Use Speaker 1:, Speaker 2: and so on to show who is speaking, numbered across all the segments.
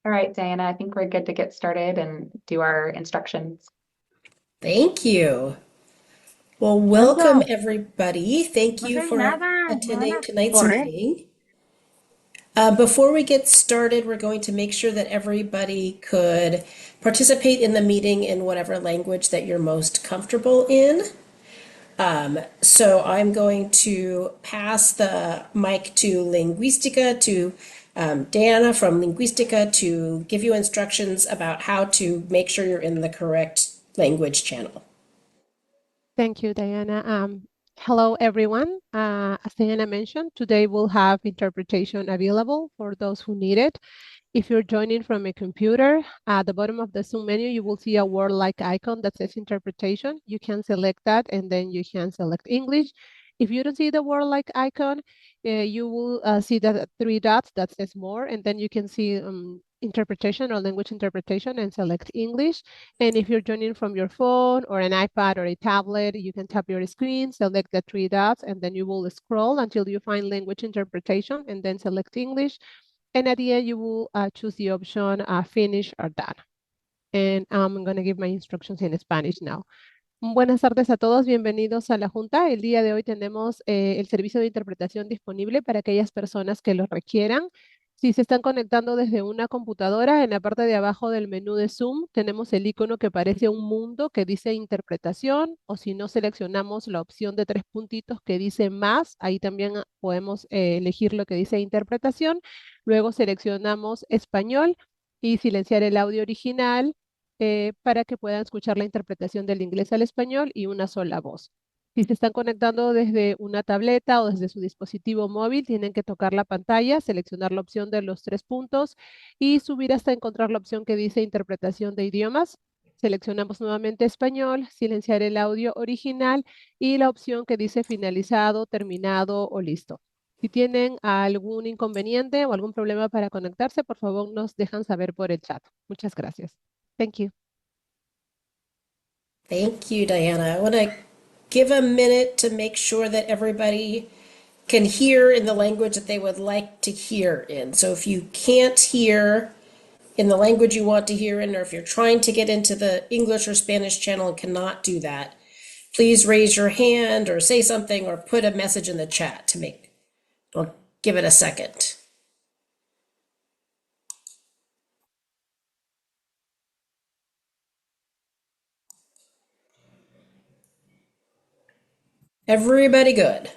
Speaker 1: All right, Diana, I think we're good to get started and do our instructions.
Speaker 2: Thank you. Well, welcome
Speaker 3: Bueno,
Speaker 2: everybody. Thank
Speaker 3: no
Speaker 2: you
Speaker 3: sé
Speaker 2: for
Speaker 3: nada, me van
Speaker 2: attending
Speaker 3: a
Speaker 2: tonight's
Speaker 3: correr.
Speaker 2: meeting. Before we get started, we're going to make sure that everybody could participate in the meeting in whatever language that you're most comfortable in. So I'm going to pass the mic to Linguistica, to Diana from Linguistica, to give you instructions about how to make sure you're in the correct language channel.
Speaker 4: Thank you, Diana. Hello, everyone. As Diana mentioned, today we'll have interpretation available for those who need it. If you're joining from a computer, at the bottom of the Zoom menu, you will see a word-like icon that says interpretation. You can select that, and then you can select English. If you don't see the word-like icon, you will see the three dots that says more, and then you can see interpretation or language interpretation and select English. And if you're joining from your phone or an iPad or a tablet, you can tap your screen, select the three dots, and then you will scroll until you find language interpretation and then select English. And at the end, you will choose the option finish or done. And I'm going to give my instructions in Spanish now. Buenas tardes a todos, bienvenidos a la Junta. El día de hoy tenemos el servicio de interpretación disponible para aquellas personas que lo requieran. Si se están conectando desde una computadora, en la parte de abajo del menú de Zoom tenemos el icono que parece un mundo que dice interpretación, o si no seleccionamos la opción de tres puntitos que dice más, ahí también podemos elegir lo que dice interpretación. Luego seleccionamos español y silenciar el audio original para que puedan escuchar la interpretación del inglés al español y una sola voz. Si se están conectando desde una tableta o desde su dispositivo móvil, tienen que tocar la pantalla, seleccionar la opción de los tres puntos y subir hasta encontrar la opción que dice interpretación de idiomas. Seleccionamos nuevamente español, silenciar el audio original y la opción que dice finalizado, terminado o listo. Si tienen algún inconveniente o algún problema para conectarse, por favor nos dejan saber por el chat. Muchas gracias. Thank you.
Speaker 2: Thank you, Diana. I want to give a minute to make sure that everybody can hear in the language that they would like to hear in. So if you can't hear in the language you want to hear in, or if you're trying to get into the English or Spanish channel and cannot do that, please raise your hand or say something or put a message in the chat to make, I'll give it a second. Everybody good?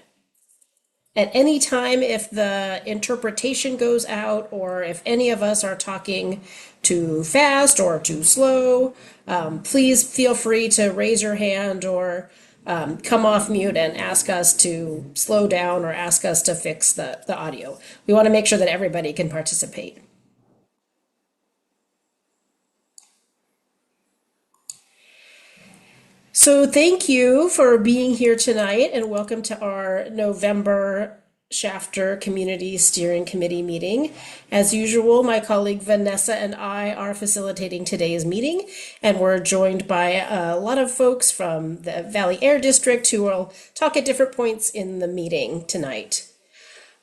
Speaker 2: At any time, if the interpretation goes out or if any of us are talking too fast or too slow, please feel free to raise your hand or come off mute and ask us to slow down or ask us to fix the audio. We want to make sure that everybody can participate. So thank you for being here tonight and welcome to our November Shafter Community Steering Committee meeting. As usual, my colleague Vanessa and I are facilitating today's meeting, and we're joined by a lot of folks from the Valley Air District who will talk at different points in the meeting tonight.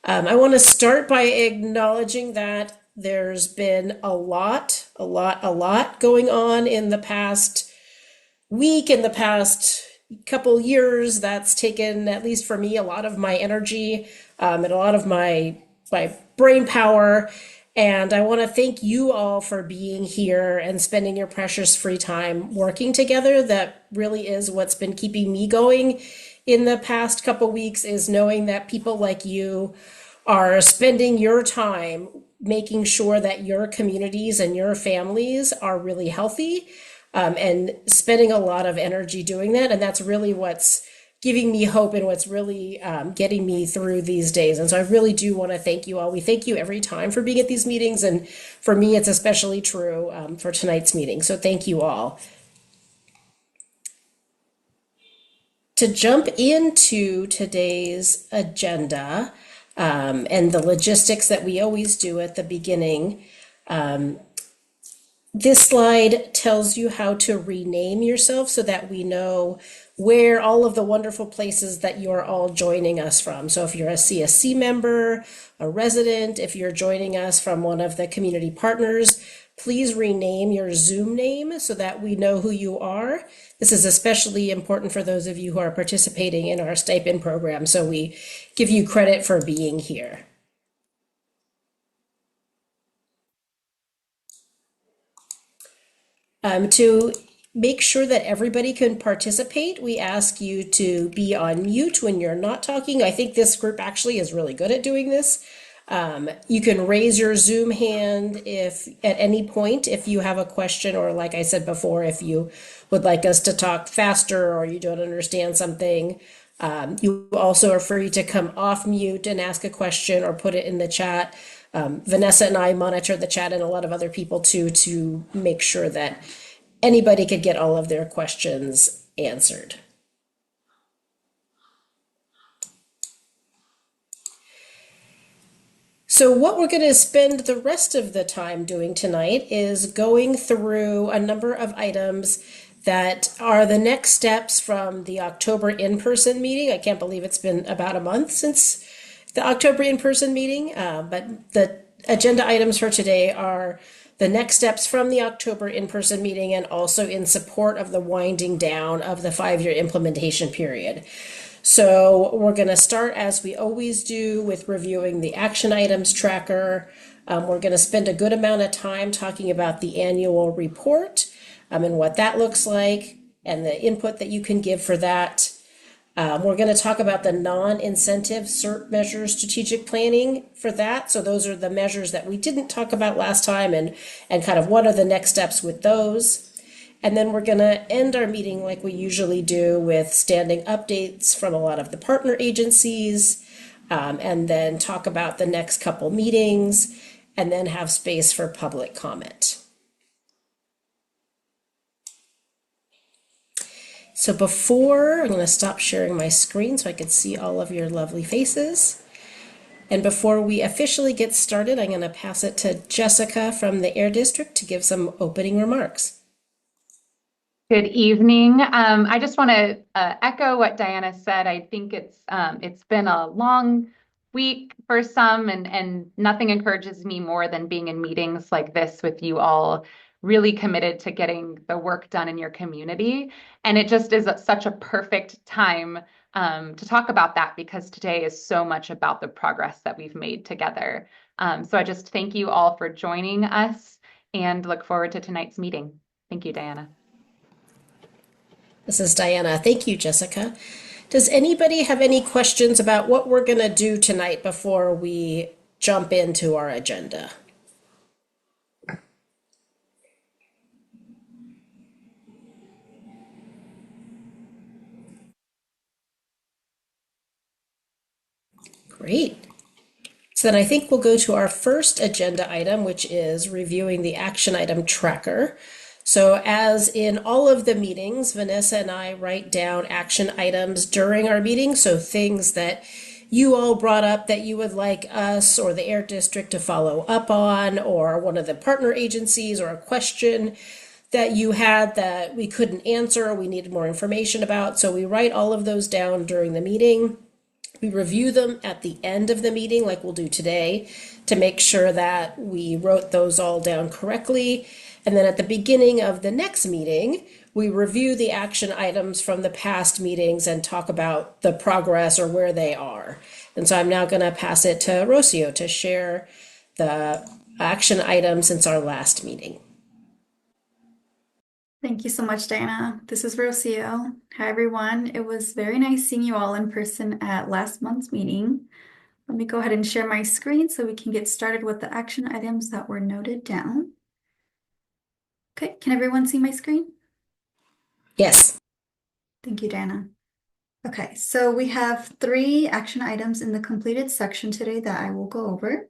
Speaker 2: I want to start by acknowledging that there's been a lot going on in the past week, in the past couple years. That's taken, at least for me, a lot of my energy and a lot of my brain power. And I want to thank you all for being here and spending your precious free time working together. That really is what's been keeping me going in the past couple weeks, is knowing that people like you are spending your time making sure that your communities and your families are really healthy, and spending a lot of energy doing that. And that's really what's giving me hope and what's really getting me through these days. And so I really do want to thank you all. We thank you every time for being at these meetings. And for me, it's especially true for tonight's meeting. So thank you all. To jump into today's agenda and the logistics that we always do at the beginning, This slide tells you how to rename yourself so that we know where all of the wonderful places that you're all joining us from. So if you're a CSC member, a resident, if you're joining us from one of the community partners, please rename your Zoom name so that we know who you are. This is especially important for those of you who are participating in our stipend program, so we give you credit for being here. To make sure that everybody can participate, we ask you to be on mute when you're not talking. I think this group actually is really good at doing this. You can raise your Zoom hand if at any point if you have a question, or like I said before, if you would like us to talk faster or you don't understand something. You also are free to come off mute and ask a question or put it in the chat. Vanessa and I monitor the chat, and a lot of other people too, to make sure that anybody could get all of their questions answered. So what we're going to spend the rest of the time doing tonight is going through a number of items that are the next steps from the October in-person meeting. I can't believe it's been about a month since the October in-person meeting, but the agenda items for today are the next steps from the October in-person meeting, and also in support of the winding down of the 5-year implementation period. So we're going to start, as we always do, with reviewing the action items tracker. We're going to spend a good amount of time talking about the annual report and what that looks like and the input that you can give for that. We're going to talk about the non-incentive CERT measures strategic planning for that. So those are the measures that we didn't talk about last time, and kind of what are the next steps with those. And then we're going to end our meeting like we usually do with standing updates from a lot of the partner agencies, and then talk about the next couple meetings, and then have space for public comment. So I'm going to stop sharing my screen so I can see all of your lovely faces. And before we officially get started, I'm going to pass it to Jessica from the Air District to give some opening remarks.
Speaker 1: Good evening. I just want to echo what Diana said. I think it's been a long week for some, and nothing encourages me more than being in meetings like this with you all, really committed to getting the work done in your community. And it just is such a perfect time to talk about that, because today is so much about the progress that we've made together. So I just thank you all for joining us and look forward to tonight's meeting. Thank you, Diana.
Speaker 2: This is Diana. Thank you, Jessica. Does anybody have any questions about what we're going to do tonight before we jump into our agenda? Great. So then I think we'll go to our first agenda item, which is reviewing the action item tracker. So as in all of the meetings, Vanessa and I write down action items during our meeting. So things that you all brought up that you would like us or the Air District to follow up on, or one of the partner agencies, or a question that you had that we couldn't answer or we needed more information about. So we write all of those down during the meeting. We review them at the end of the meeting, like we'll do today, to make sure that we wrote those all down correctly. And then at the beginning of the next meeting, we review the action items from the past meetings and talk about the progress or where they are. And so I'm now going to pass it to Rocio to share the action items since our last meeting.
Speaker 3: Thank you so much, Diana. This is Rocio. Hi, everyone. It was very nice seeing you all in person at last month's meeting. Let me go ahead and share my screen so we can get started with the action items that were noted down. Okay, can everyone see my screen?
Speaker 2: Yes.
Speaker 3: Thank you, Diana. Okay, so we have 3 action items in the completed section today that I will go over.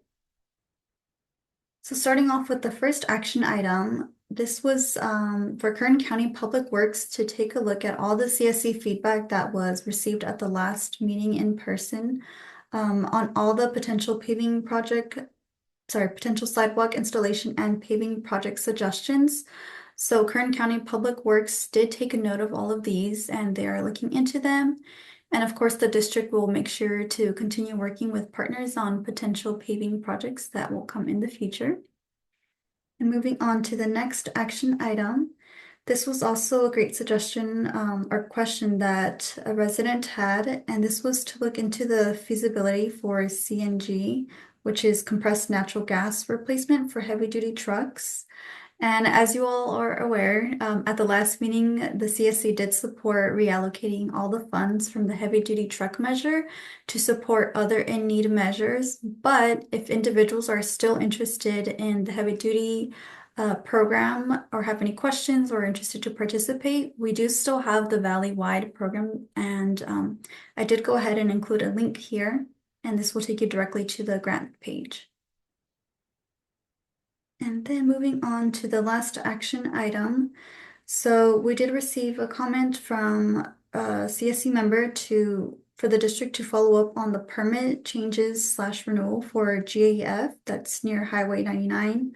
Speaker 3: So starting off with the first action item, this was for Kern County Public Works to take a look at all the CSC feedback that was received at the last meeting in person on all the potential paving project potential sidewalk installation and paving project suggestions. So Kern County Public Works did take a note of all of these and they are looking into them. And of course, the district will make sure to continue working with partners on potential paving projects that will come in the future. And moving on to the next action item. This was also a great suggestion or question that a resident had, and this was to look into the feasibility for CNG, which is compressed natural gas replacement for heavy duty trucks. And as you all are aware, at the last meeting, the CSC did support reallocating all the funds from the heavy duty truck measure to support other in need measures. But if individuals are still interested in the heavy duty program or have any questions or interested to participate, we do still have the valley-wide program. And I did go ahead and include a link here, and this will take you directly to the grant page. And then moving on to the last action item. So we did receive a comment from a CSC member for the district to follow up on the permit changes / renewal for GAF that's near Highway 99.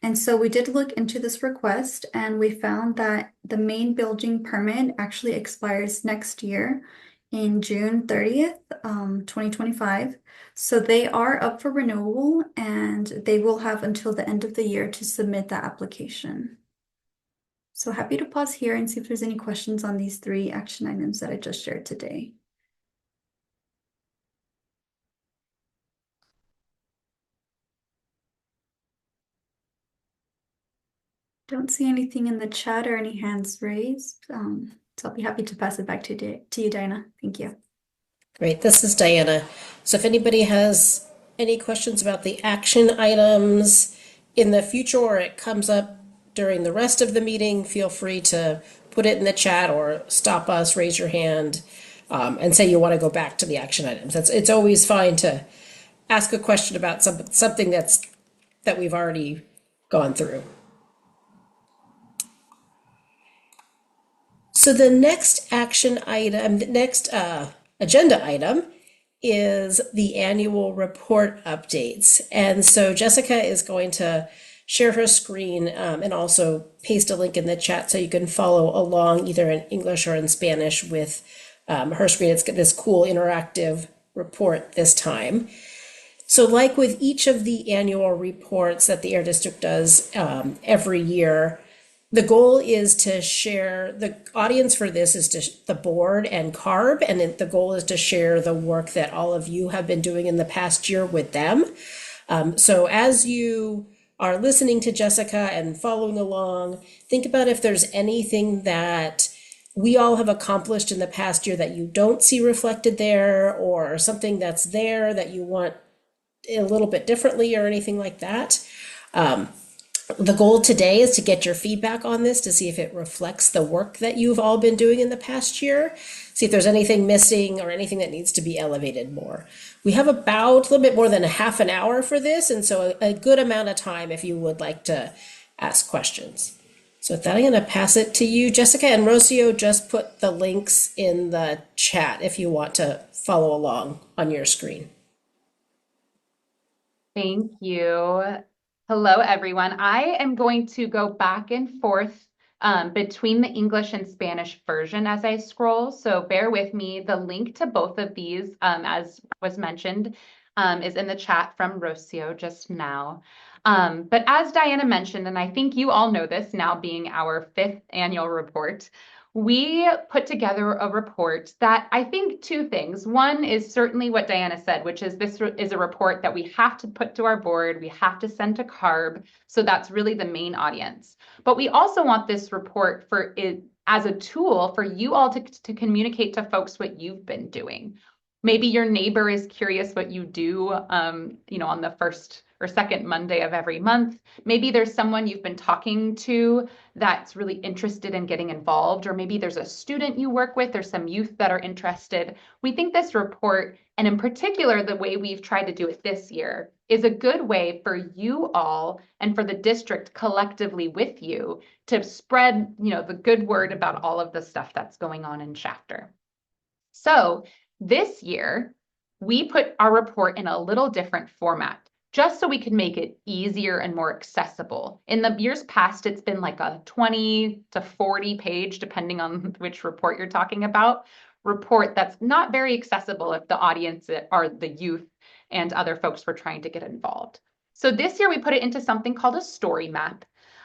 Speaker 3: And so we did look into this request and we found that the main building permit actually expires next year in June 30th, 2025. So they are up for renewal and they will have until the end of the year to submit that application. So happy to pause here and see if there's any questions on these 3 action items that I just shared today. Don't see anything in the chat or any hands raised. So I'll be happy to pass it back to you, Diana. Thank you.
Speaker 2: Great, this is Diana. So if anybody has any questions about the action items in the future or it comes up during the rest of the meeting, feel free to put it in the chat or stop us, raise your hand, and say you want to go back to the action items. It's always fine to ask a question about something that we've already gone through. So the next agenda item is the annual report updates. And so Jessica is going to share her screen and also paste a link in the chat so you can follow along either in English or in Spanish with her screen. It's got this cool interactive report this time. So like with each of the annual reports that the Air District does every year, the goal is to share, the audience for this is the board and CARB, and the goal is to share the work that all of you have been doing in the past year with them. So as you are listening to Jessica and following along, think about if there's anything that we all have accomplished in the past year that you don't see reflected there, or something that's there that you want a little bit differently or anything like that. The goal today is to get your feedback on this to see if it reflects the work that you've all been doing in the past year, see if there's anything missing or anything that needs to be elevated more. We have about a little bit more than a half an hour for this, and so a good amount of time if you would like to ask questions. So with that, I'm going to pass it to you, Jessica, and Rocio just put the links in the chat if you want to follow along on your screen.
Speaker 1: Thank you. Hello, everyone. I am going to go back and forth between the English and Spanish version as I scroll. So bear with me. The link to both of these, as was mentioned, is in the chat from Rocio just now. But as Diana mentioned, and I think you all know this now being our 5th annual report, we put together a report that I think 2 things. One is certainly what Diana said, which is this is a report that we have to put to our board, we have to send to CARB. So that's really the main audience. But we also want this report for it as a tool for you all to communicate to folks what you've been doing. Maybe your neighbor is curious what you do, on the first or second Monday of every month. Maybe there's someone you've been talking to that's really interested in getting involved, or maybe there's a student you work with or some youth that are interested. We think this report, and in particular, the way we've tried to do it this year, is a good way for you all and for the district collectively with you to spread, the good word about all of the stuff that's going on in Shafter. So this year, we put our report in a little different format. just so we could make it easier and more accessible. In the years past, it's been like a 20 to 40 page, depending on which report you're talking about, report that's not very accessible if the audience are the youth and other folks were trying to get involved. So this year we put it into something called a story map.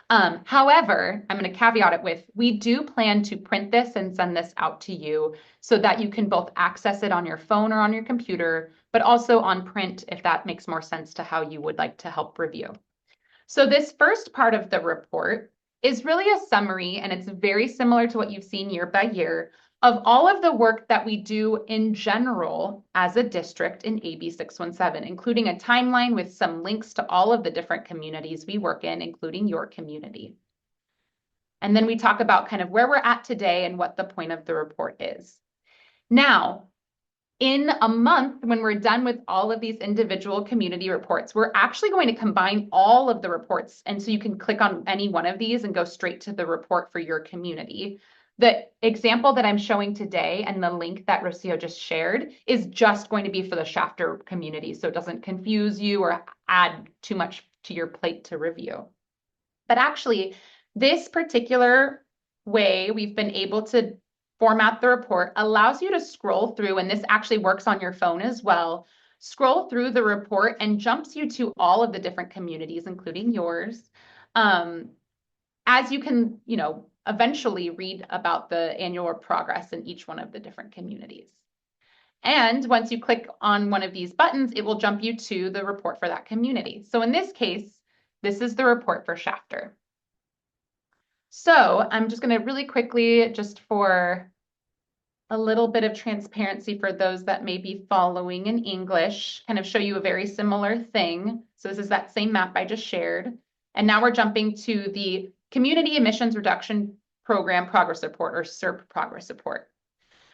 Speaker 1: However, I'm going to caveat it with, we do plan to print this and send this out to you so that you can both access it on your phone or on your computer, but also on print if that makes more sense to how you would like to help review. So this first part of the report is really a summary, and it's very similar to what you've seen year by year, of all of the work that we do in general as a district in AB 617, including a timeline with some links to all of the different communities we work in, including your community. And then we talk about kind of where we're at today and what the point of the report is. Now, in a month, when we're done with all of these individual community reports, we're actually going to combine all of the reports. And so you can click on any one of these and go straight to the report for your community. The example that I'm showing today and the link that Rocio just shared is just going to be for the Shafter community, so it doesn't confuse you or add too much to your plate to review. But actually, this particular way we've been able to format the report allows you to scroll through, and this actually works on your phone as well, scroll through the report and jumps you to all of the different communities, including yours, as you can, eventually read about the annual progress in each one of the different communities. And once you click on one of these buttons, it will jump you to the report for that community. So in this case, this is the report for Shafter. So I'm just going to really quickly, just for a little bit of transparency for those that may be following in English, kind of show you a very similar thing. So this is that same map I just shared. And now we're jumping to the Community Emissions Reduction Program Progress Report, or CERP Progress Report.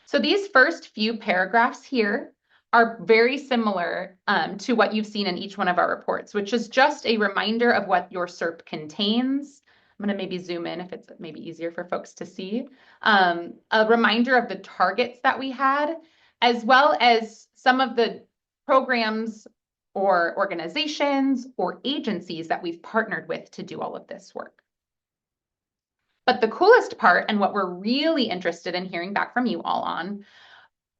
Speaker 1: So these first few paragraphs here are very similar to what you've seen in each one of our reports, which is just a reminder of what your CERP contains. I'm going to maybe zoom in if it's maybe easier for folks to see. A reminder of the targets that we had, as well as some of the programs or organizations or agencies that we've partnered with to do all of this work. But the coolest part, and what we're really interested in hearing back from you all on,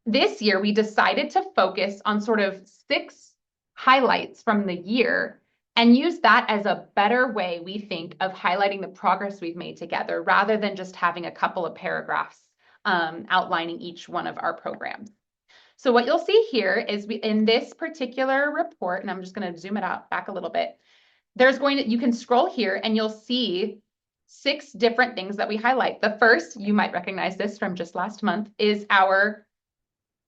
Speaker 1: this year we decided to focus on sort of 6 highlights from the year and use that as a better way, we think, of highlighting the progress we've made together, rather than just having a couple of paragraphs outlining each one of our programs. So what you'll see here is in this particular report, and I'm just going to zoom it out back a little bit, you can scroll here and you'll see 6 different things that we highlight. The first, you might recognize this from just last month, is our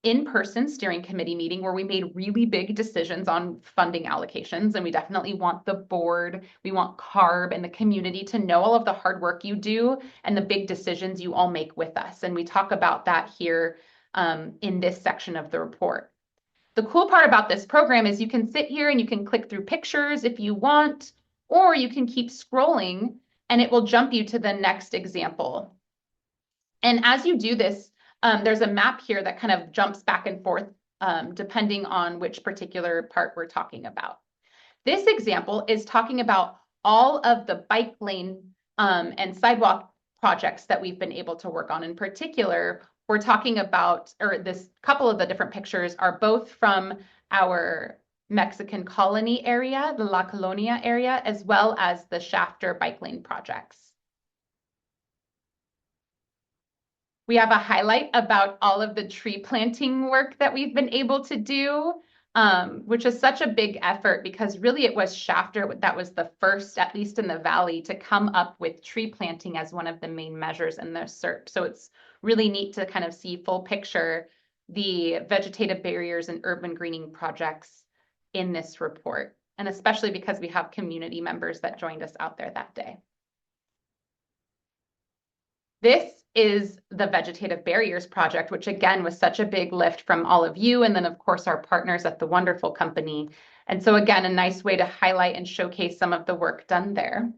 Speaker 1: in-person steering committee meeting where we made really big decisions on funding allocations. And we definitely want the board, we want CARB and the community to know all of the hard work you do and the big decisions you all make with us. And we talk about that here in this section of the report. The cool part about this program is you can sit here and you can click through pictures if you want, or you can keep scrolling and it will jump you to the next example. And as you do this, there's a map here that kind of jumps back and forth depending on which particular part we're talking about. This example is talking about all of the bike lane and sidewalk projects that we've been able to work on. In particular, we're talking about, or this couple of the different pictures are both from our Mexican colony area, the La Colonia area, as well as the Shafter bike lane projects. We have a highlight about all of the tree planting work that we've been able to do, which is such a big effort because really it was Shafter that was the first, at least in the Valley, to come up with tree planting as one of the main measures in the CERP. So it's really neat to kind of see full picture the vegetative barriers and urban greening projects in this report, and especially because we have community members that joined us out there that day. This is the Vegetative Barriers Project, which again was such a big lift from all of you, and then of course our partners at the wonderful company. And so again, a nice way to highlight and showcase some of the work done there.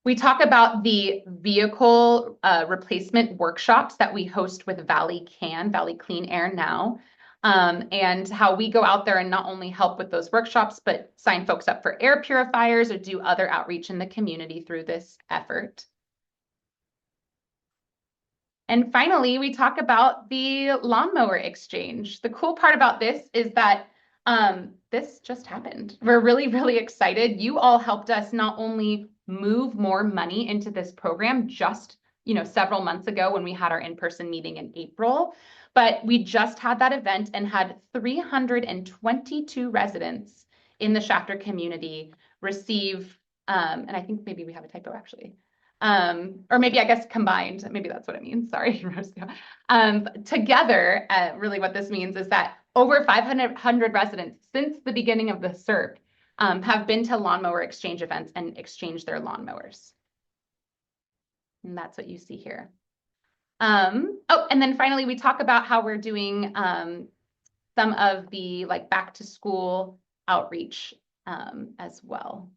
Speaker 1: We talk about the vehicle replacement workshops that we host with Valley Clean Air Now. and how we go out there and not only help with those workshops, but sign folks up for air purifiers or do other outreach in the community through this effort. And finally, we talk about the lawnmower exchange. The cool part about this is that this just happened. We're really, really excited. You all helped us not only move more money into this program just, several months ago when we had our in-person meeting in April, but we just had that event and had 322 residents in the Shafter community receive, and I think maybe we have a typo actually. Or maybe I guess combined, maybe that's what it means. Sorry, Rocio. Together, really what this means is that over 500 residents since the beginning of the CERC have been to lawnmower exchange events and exchanged their lawnmowers. And that's what you see here. Oh, and then finally, we talk about how we're doing some of the back to school outreach as well.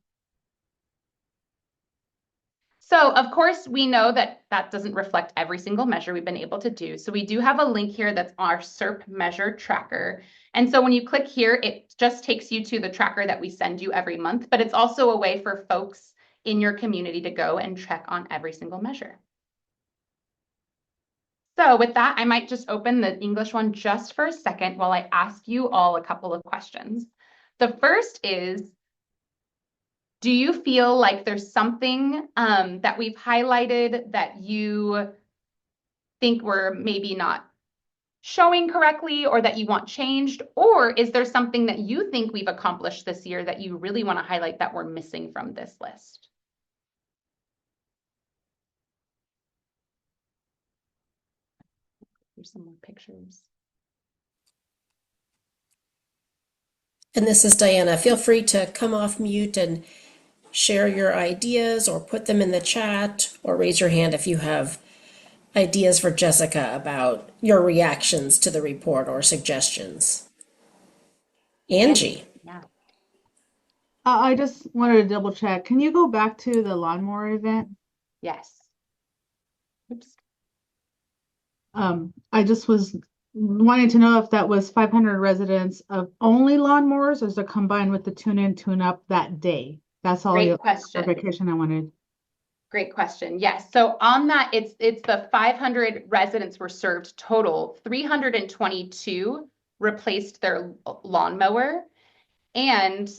Speaker 1: So of course, we know that that doesn't reflect every single measure we've been able to do. So we do have a link here that's our CERP measure tracker. And so when you click here, it just takes you to the tracker that we send you every month, but it's also a way for folks in your community to go and check on every single measure. So with that, I might just open the English one just for a second while I ask you all a couple of questions. The first is, do you feel like there's something that we've highlighted that you think we're maybe not showing correctly or that you want changed? Or is there something that you think we've accomplished this year that you really want to highlight that we're missing from this list? Here's some more pictures.
Speaker 2: And this is Diana. Feel free to come off mute and share your ideas or put them in the chat or raise your hand if you have ideas for Jessica about your reactions to the report or suggestions. Angie.
Speaker 1: Yeah.
Speaker 5: I just wanted to double check. Can you go back to the lawnmower event?
Speaker 1: Yes. Oops.
Speaker 5: I just was wanting to know if that was 500 residents of only lawnmowers or is it combined with the tune in, tune up that day? That's all
Speaker 1: Great
Speaker 5: the
Speaker 1: question.
Speaker 5: clarification I wanted.
Speaker 1: Great question. Yes. So on that, it's the 500 residents were served total. 322 replaced their lawnmower, and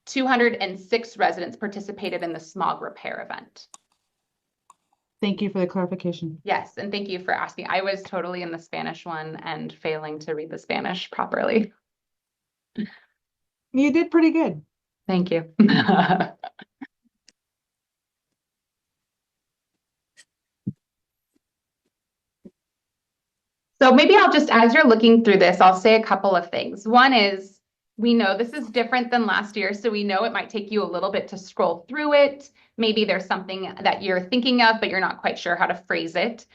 Speaker 1: 206 residents participated in the smog repair event.
Speaker 5: Thank you for the clarification.
Speaker 1: Yes, and thank you for asking. I was totally in the Spanish one and failing to read the Spanish properly.
Speaker 5: You did pretty good.
Speaker 1: Thank you. So maybe I'll just, as you're looking through this, I'll say a couple of things. One is, we know this is different than last year, so we know it might take you a little bit to scroll through it. Maybe there's something that you're thinking of, but you're not quite sure how to phrase it.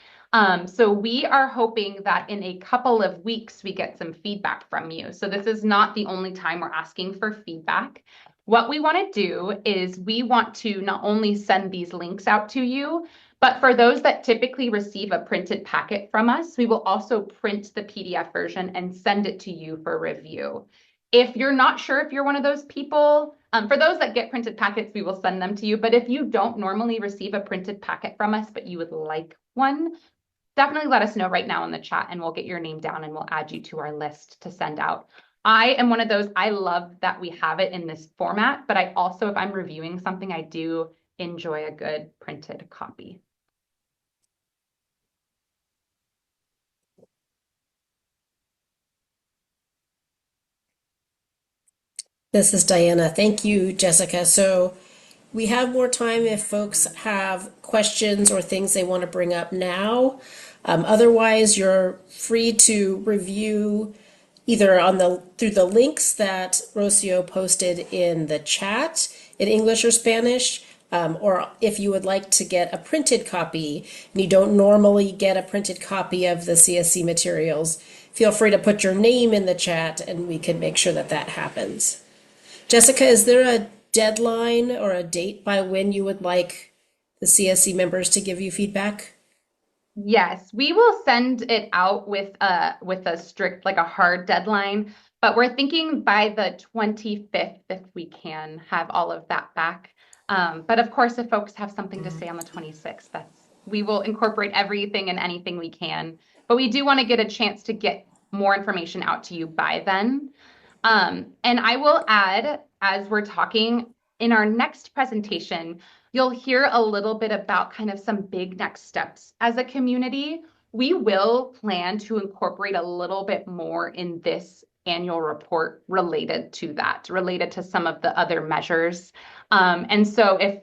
Speaker 1: So we are hoping that in a couple of weeks, we get some feedback from you. So this is not the only time we're asking for feedback. What we want to do is we want to not only send these links out to you, but for those that typically receive a printed packet from us, we will also print the PDF version and send it to you for review. If you're not sure if you're one of those people, for those that get printed packets, we will send them to you. But if you don't normally receive a printed packet from us, but you would like one, definitely let us know right now in the chat and we'll get your name down and we'll add you to our list to send out. I am one of those, I love that we have it in this format, but I also, if I'm reviewing something, I do enjoy a good printed copy.
Speaker 2: This is Diana. Thank you, Jessica. So we have more time if folks have questions or things they want to bring up now. Otherwise, you're free to review either through the links that Rocio posted in the chat in English or Spanish, or if you would like to get a printed copy and you don't normally get a printed copy of the CSC materials, feel free to put your name in the chat and we can make sure that that happens. Jessica, is there a deadline or a date by when you would like the CSC members to give you feedback?
Speaker 1: Yes, we will send it out with a strict, like a hard deadline, but we're thinking by the 25th if we can have all of that back. But of course, if folks have something to say on the 26th, we will incorporate everything and anything we can. But we do want to get a chance to get more information out to you by then. And I will add, as we're talking in our next presentation, you'll hear a little bit about kind of some big next steps as a community. We will plan to incorporate a little bit more in this annual report related to that, related to some of the other measures. And so if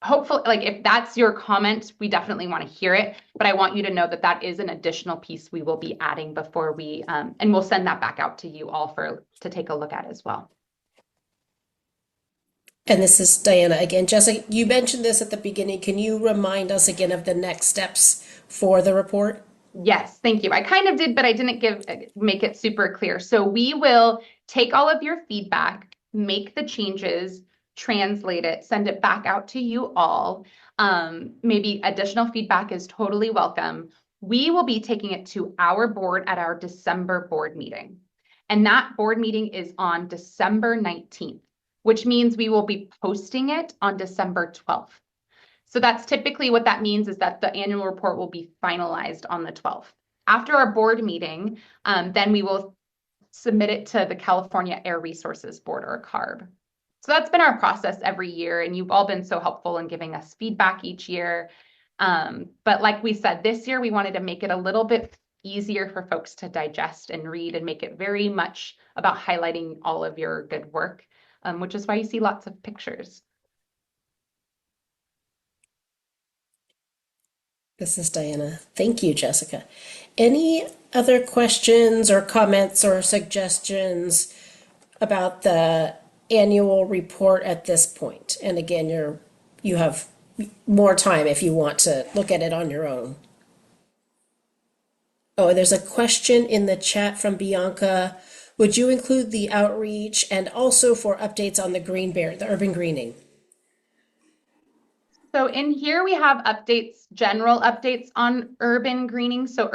Speaker 1: hopefully, like if that's your comment, we definitely want to hear it, but I want you to know that that is an additional piece we will be adding before we, and we'll send that back out to you all to take a look at as well.
Speaker 2: And this is Diana again. Jessica, you mentioned this at the beginning. Can you remind us again of the next steps for the report?
Speaker 1: Yes, thank you. I kind of did, but I didn't make it super clear. So we will take all of your feedback, make the changes, translate it, send it back out to you all. Maybe additional feedback is totally welcome. We will be taking it to our board at our December board meeting. And that board meeting is on December 19th, which means we will be posting it on December 12th. So that's typically what that means, is that the annual report will be finalized on the 12th. After our board meeting, then we will submit it to the California Air Resources Board, or CARB. So that's been our process every year, and you've all been so helpful in giving us feedback each year. But like we said, this year we wanted to make it a little bit easier for folks to digest and read, and make it very much about highlighting all of your good work, which is why you see lots of pictures.
Speaker 2: This is Diana. Thank you, Jessica. Any other questions or comments or suggestions about the annual report at this point? And again, you have more time if you want to look at it on your own. Oh, and there's a question in the chat from Bianca. Would you include the outreach and also for updates on the the urban greening?
Speaker 1: So in here we have updates, general updates on urban greening. So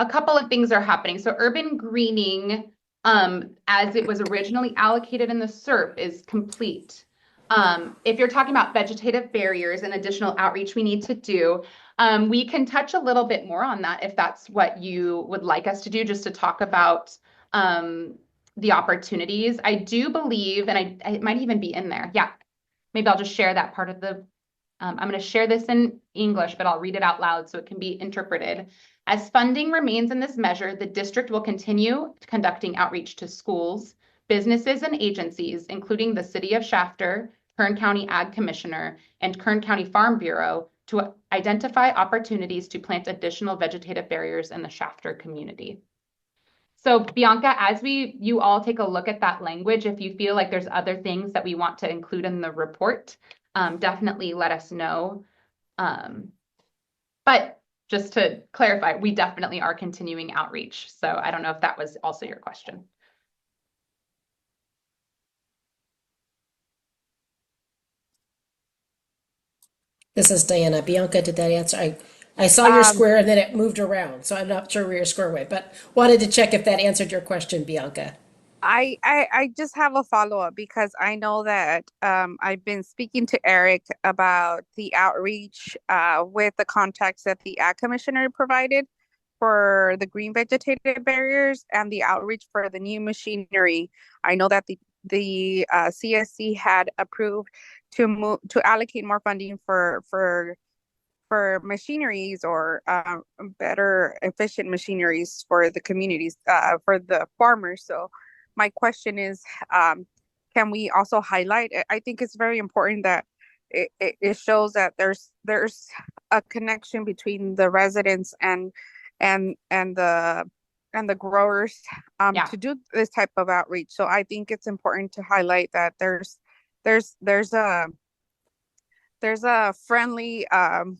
Speaker 1: a couple of things are happening. So urban greening, as it was originally allocated in the SERP, is complete. If you're talking about vegetative barriers and additional outreach we need to do, we can touch a little bit more on that if that's what you would like us to do, just to talk about the opportunities. I do believe, and it might even be in there. Yeah, maybe I'll just share that part of I'm going to share this in English, but I'll read it out loud so it can be interpreted. As funding remains in this measure, the district will continue conducting outreach to schools, businesses, and agencies, including the City of Shafter, Kern County Ag Commissioner, and Kern County Farm Bureau, to identify opportunities to plant additional vegetative barriers in the Shafter community. So Bianca, as you all take a look at that language, if you feel like there's other things that we want to include in the report, definitely let us know. But just to clarify, we definitely are continuing outreach. So I don't know if that was also your question.
Speaker 2: This is Diana. Bianca, did that answer? I saw your square and then it moved around, so I'm not sure where your square went, but wanted to check if that answered your question, Bianca.
Speaker 6: I just have a follow-up because I know that I've been speaking to Eric about the outreach with the contacts that the Ag Commissioner provided for the green vegetative barriers and the outreach for the new machinery. I know that the CSC had approved to allocate more funding for machineries, or better efficient machineries for the communities, for the farmers. So my question is, can we also highlight? I think it's very important that it shows that there's a connection between the residents and the growers
Speaker 1: Yeah.
Speaker 6: to do this type of outreach. So I think it's important to highlight that there's a friendly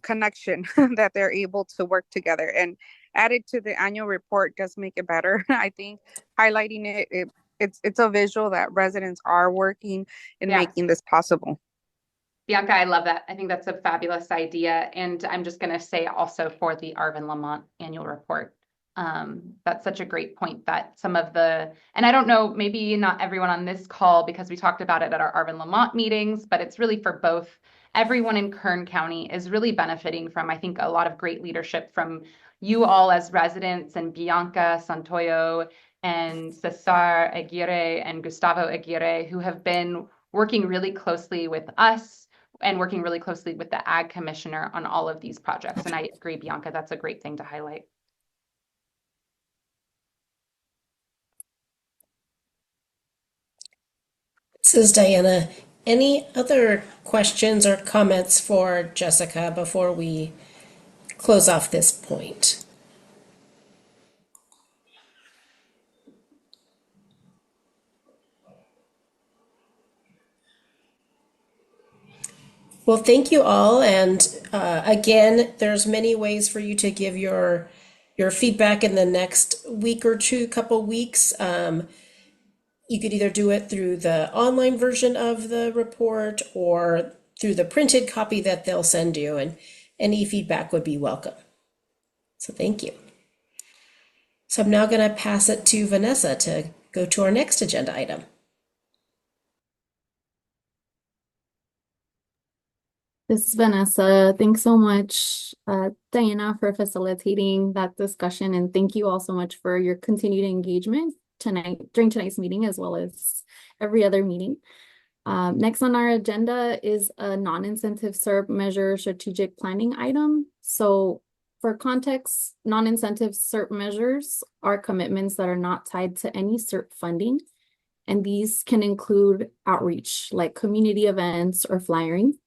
Speaker 6: connection that they're able to work together, and added to the annual report does make it better. I think highlighting it's a visual that residents are working in
Speaker 1: Yeah.
Speaker 6: making this possible.
Speaker 1: Bianca, I love that. I think that's a fabulous idea. And I'm just going to say also for the Arvin Lamont annual report. That's such a great point that some of and I don't know, maybe not everyone on this call because we talked about it at our Arvin Lamont meetings, but it's really for both. Everyone in Kern County is really benefiting from, I think, a lot of great leadership from you all as residents and Bianca Santoyo and Cesar Aguirre and Gustavo Aguirre, who have been working really closely with us and working really closely with the Ag Commissioner on all of these projects. And I agree, Bianca, that's a great thing to highlight.
Speaker 2: This is Diana. Any other questions or comments for Jessica before we close off this point? Well, thank you all. And again, there's many ways for you to give your feedback in the next week or two, couple weeks. You could either do it through the online version of the report or through the printed copy that they'll send you, and any feedback would be welcome. So thank you. So I'm now going to pass it to Vanessa to go to our next agenda item.
Speaker 7: This is Vanessa. Thanks so much, Diana, for facilitating that discussion. And thank you all so much for your continued engagement during tonight's meeting, as well as every other meeting. Next on our agenda is a non-incentive SERP measure strategic planning item. So for context, non-incentive SERP measures are commitments that are not tied to any SERP funding. And these can include outreach, like community events or flyering.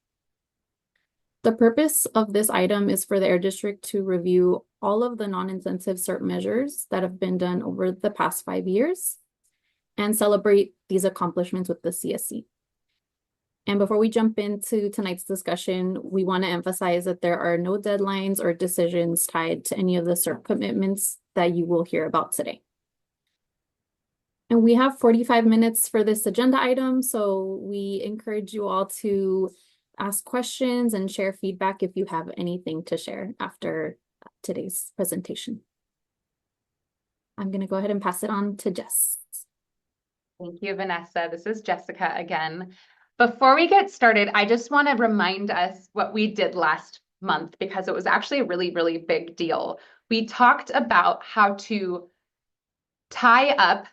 Speaker 7: The purpose of this item is for the Air District to review all of the non-incentive SERP measures that have been done over the past 5 years and celebrate these accomplishments with the CSC. And before we jump into tonight's discussion, we want to emphasize that there are no deadlines or decisions tied to any of the SERP commitments that you will hear about today. And we have 45 minutes for this agenda item, so we encourage you all to ask questions and share feedback if you have anything to share after today's presentation. I'm going to go ahead and pass it on to Jess.
Speaker 1: Thank you, Vanessa. This is Jessica again. Before we get started, I just want to remind us what we did last month because it was actually a really, really big deal. We talked about how to tie up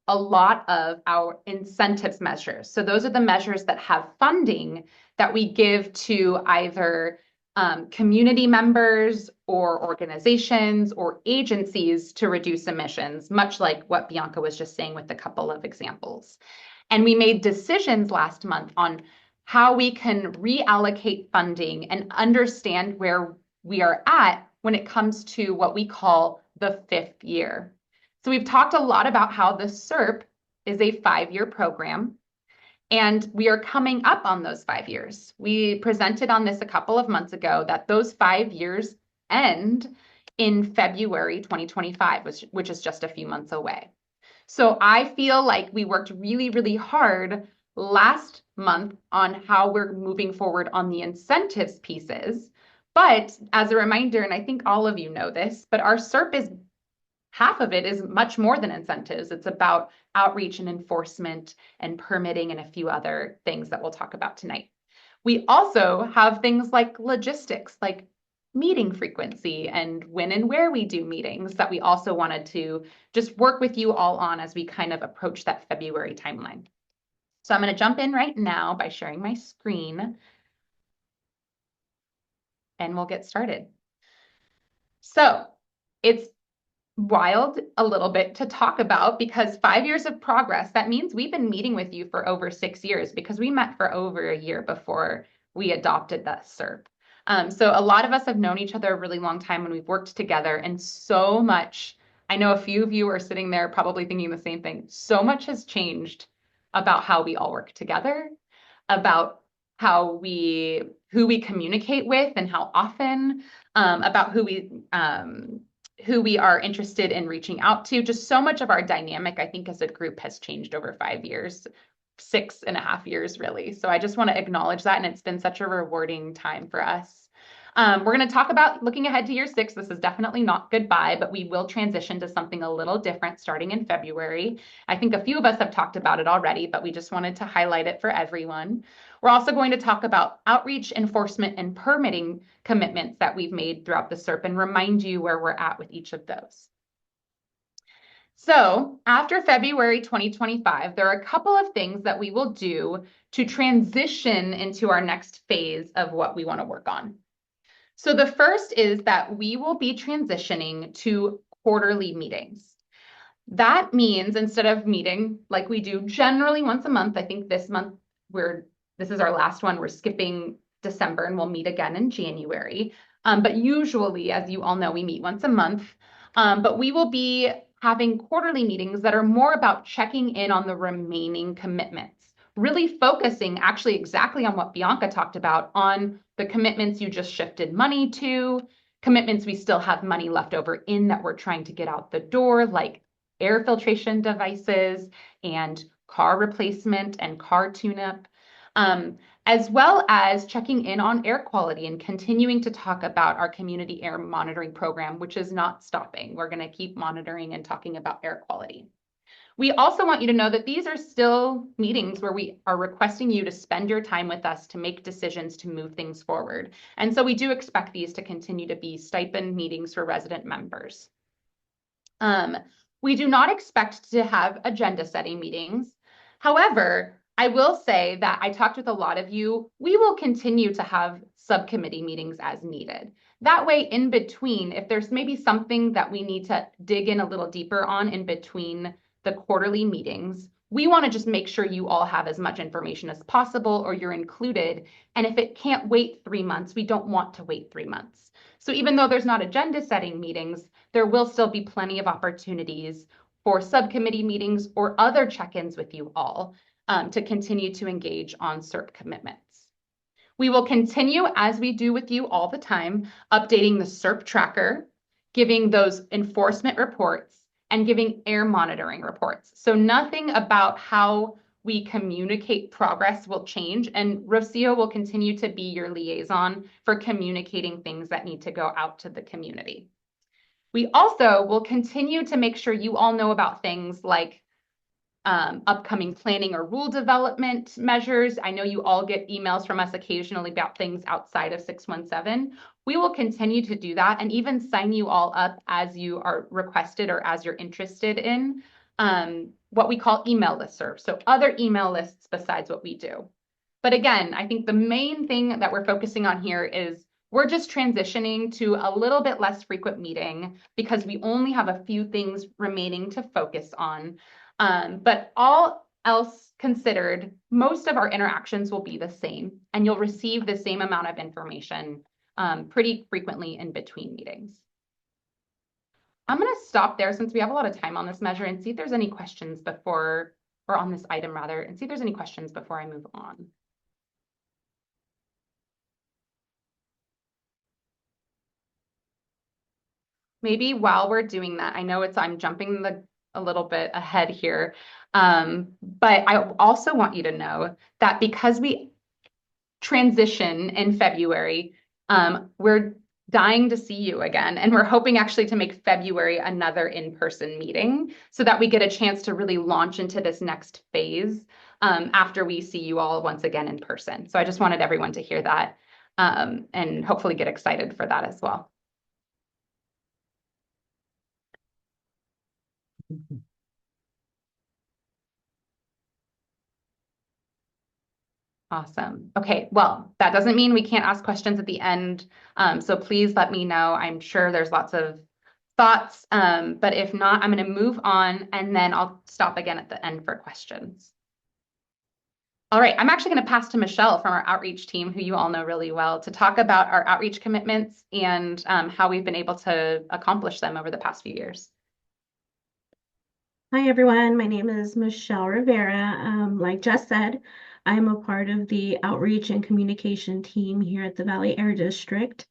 Speaker 1: a lot of our incentives measures. So those are the measures that have funding that we give to either community members or organizations or agencies to reduce emissions, much like what Bianca was just saying with a couple of examples. And we made decisions last month on how we can reallocate funding and understand where we are at when it comes to what we call the 5th year. So we've talked a lot about how the SERP is a 5-year program, and we are coming up on those 5 years. We presented on this a couple of months ago that those 5 years end in February 2025, which is just a few months away. So I feel like we worked really, really hard last month on how we're moving forward on the incentives pieces. But as a reminder, and I think all of you know this, but our SERP is half of it is much more than incentives. It's about outreach and enforcement and permitting and a few other things that we'll talk about tonight. We also have things like logistics, like meeting frequency and when and where we do meetings that we also wanted to just work with you all on as we kind of approach that February timeline. So I'm going to jump in right now by sharing my screen and we'll get started. So it's wild a little bit to talk about because 5 years of progress, that means we've been meeting with you for over 6 years because we met for over a year before we adopted that SERP. So a lot of us have known each other a really long time and we've worked together and so much, I know a few of you are sitting there probably thinking the same thing. So much has changed about how we all work together, about who we communicate with and how often, about who we are interested in reaching out to. Just so much of our dynamic, I think, as a group has changed over 5 years. 6.5 years, really. So I just want to acknowledge that. And it's been such a rewarding time for us. We're going to talk about looking ahead to year 6. This is definitely not goodbye, but we will transition to something a little different starting in February. I think a few of us have talked about it already, but we just wanted to highlight it for everyone. We're also going to talk about outreach, enforcement, and permitting commitments that we've made throughout the SERP and remind you where we're at with each of those. So after February 2025, there are a couple of things that we will do to transition into our next phase of what we want to work on. So the first is that we will be transitioning to quarterly meetings. That means instead of meeting like we do generally once a month, I think this month this is our last one, we're skipping December and we'll meet again in January. But usually, as you all know, we meet once a month. But we will be having quarterly meetings that are more about checking in on the remaining commitments, really focusing actually exactly on what Bianca talked about, on the commitments you just shifted money to, commitments we still have money left over in that we're trying to get out the door, like air filtration devices and car replacement and car tune-up, as well as checking in on air quality and continuing to talk about our community air monitoring program, which is not stopping. We're going to keep monitoring and talking about air quality. We also want you to know that these are still meetings where we are requesting you to spend your time with us to make decisions to move things forward. And so we do expect these to continue to be stipend meetings for resident members. We do not expect to have agenda setting meetings. However, I will say that I talked with a lot of you. We will continue to have subcommittee meetings as needed. That way, in between, if there's maybe something that we need to dig in a little deeper on in between the quarterly meetings, we want to just make sure you all have as much information as possible or you're included. And if it can't wait 3 months, we don't want to wait 3 months. So even though there's not agenda setting meetings, there will still be plenty of opportunities for subcommittee meetings or other check-ins with you all to continue to engage on SERP commitments. We will continue, as we do with you all the time, updating the SERP tracker, giving those enforcement reports, and giving air monitoring reports. So nothing about how we communicate progress will change, and Rocio will continue to be your liaison for communicating things that need to go out to the community. We also will continue to make sure you all know about things like upcoming planning or rule development measures. I know you all get emails from us occasionally about things outside of 617. We will continue to do that and even sign you all up as you are requested or as you're interested in what we call email listservs. So other email lists besides what we do. But again, I think the main thing that we're focusing on here is we're just transitioning to a little bit less frequent meeting because we only have a few things remaining to focus on. But all else considered, most of our interactions will be the same, and you'll receive the same amount of information pretty frequently in between meetings. I'm going to stop there since we have a lot of time on this measure and see if there's any questions before, or on this item rather, and see if there's any questions before I move on. Maybe while we're doing that, I know I'm jumping a little bit ahead here, but I also want you to know that because we transition in February, we're dying to see you again, and we're hoping actually to make February another in-person meeting so that we get a chance to really launch into this next phase after we see you all once again in person. So I just wanted everyone to hear that and hopefully get excited for that as well. Awesome. Okay, well, that doesn't mean we can't ask questions at the end. So please let me know. I'm sure there's lots of thoughts, but if not, I'm going to move on and then I'll stop again at the end for questions. All right, I'm actually going to pass to Michelle from our outreach team, who you all know really well, to talk about our outreach commitments and how we've been able to accomplish them over the past few years.
Speaker 8: Hi, everyone. My name is Michelle Rivera. Like Jess said, I'm a part of the outreach and communication team here at the Valley Air District.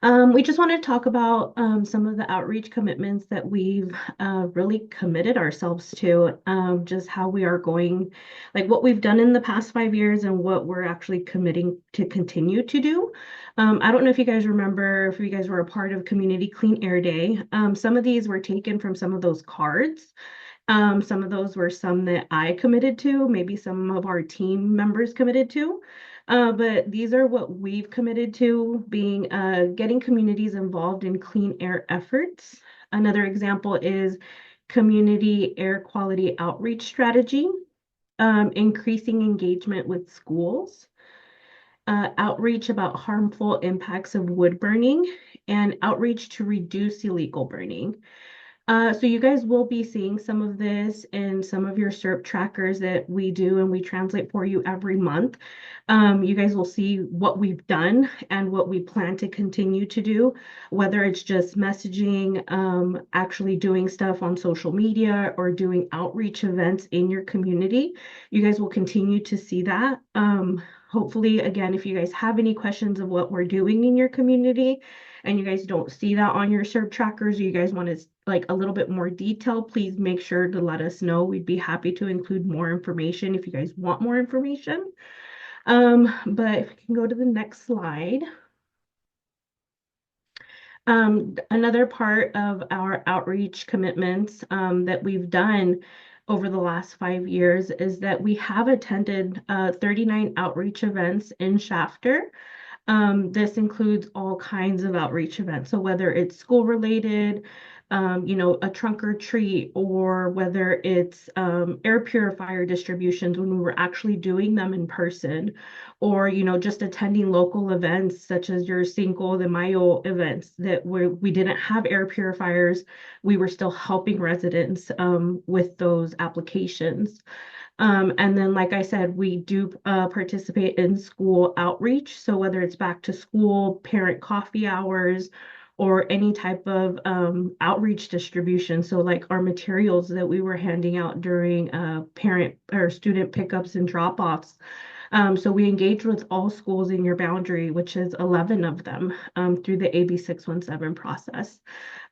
Speaker 8: We just want to talk about some of the outreach commitments that we've really committed ourselves to, just how we are going, like what we've done in the past 5 years and what we're actually committing to continue to do. I don't know if you guys remember, if you guys were a part of Community Clean Air Day. Some of these were taken from some of those cards. Some of those were some that I committed to, maybe some of our team members committed to. But these are what we've committed to being getting communities involved in clean air efforts. Another example is community air quality outreach strategy, increasing engagement with schools, outreach about harmful impacts of wood burning, and outreach to reduce illegal burning. So you guys will be seeing some of this in some of your SERP trackers that we do and we translate for you every month. You guys will see what we've done and what we plan to continue to do, whether it's just messaging, actually doing stuff on social media or doing outreach events in your community. You guys will continue to see that. Hopefully, again, if you guys have any questions of what we're doing in your community, and you guys don't see that on your SERP trackers, or you guys want to like a little bit more detail, please make sure to let us know. We'd be happy to include more information if you guys want more information. But if we can go to the next slide. Another part of our outreach commitments that we've done over the last 5 years is that we have attended 39 outreach events in Shafter. This includes all kinds of outreach events. So whether it's school related, a trunk or treat, or whether it's air purifier distributions when we were actually doing them in person, or just attending local events such as your Cinco de Mayo events that where we didn't have air purifiers, we were still helping residents with those applications. And then, like I said, we do participate in school outreach. So whether it's back to school, parent coffee hours, or any type of outreach distribution. So like our materials that we were handing out during parent or student pickups and drop-offs. So we engage with all schools in your boundary, which is 11 of them through the AB 617 process.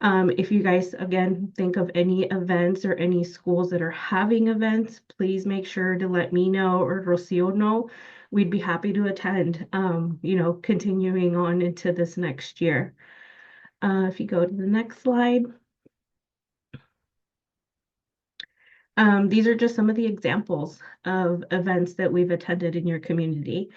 Speaker 8: If you guys, again, think of any events or any schools that are having events, please make sure to let me know or Rocio know. We'd be happy to attend, continuing on into this next year. If you go to the next slide. These are just some of the examples of events that we've attended in your community.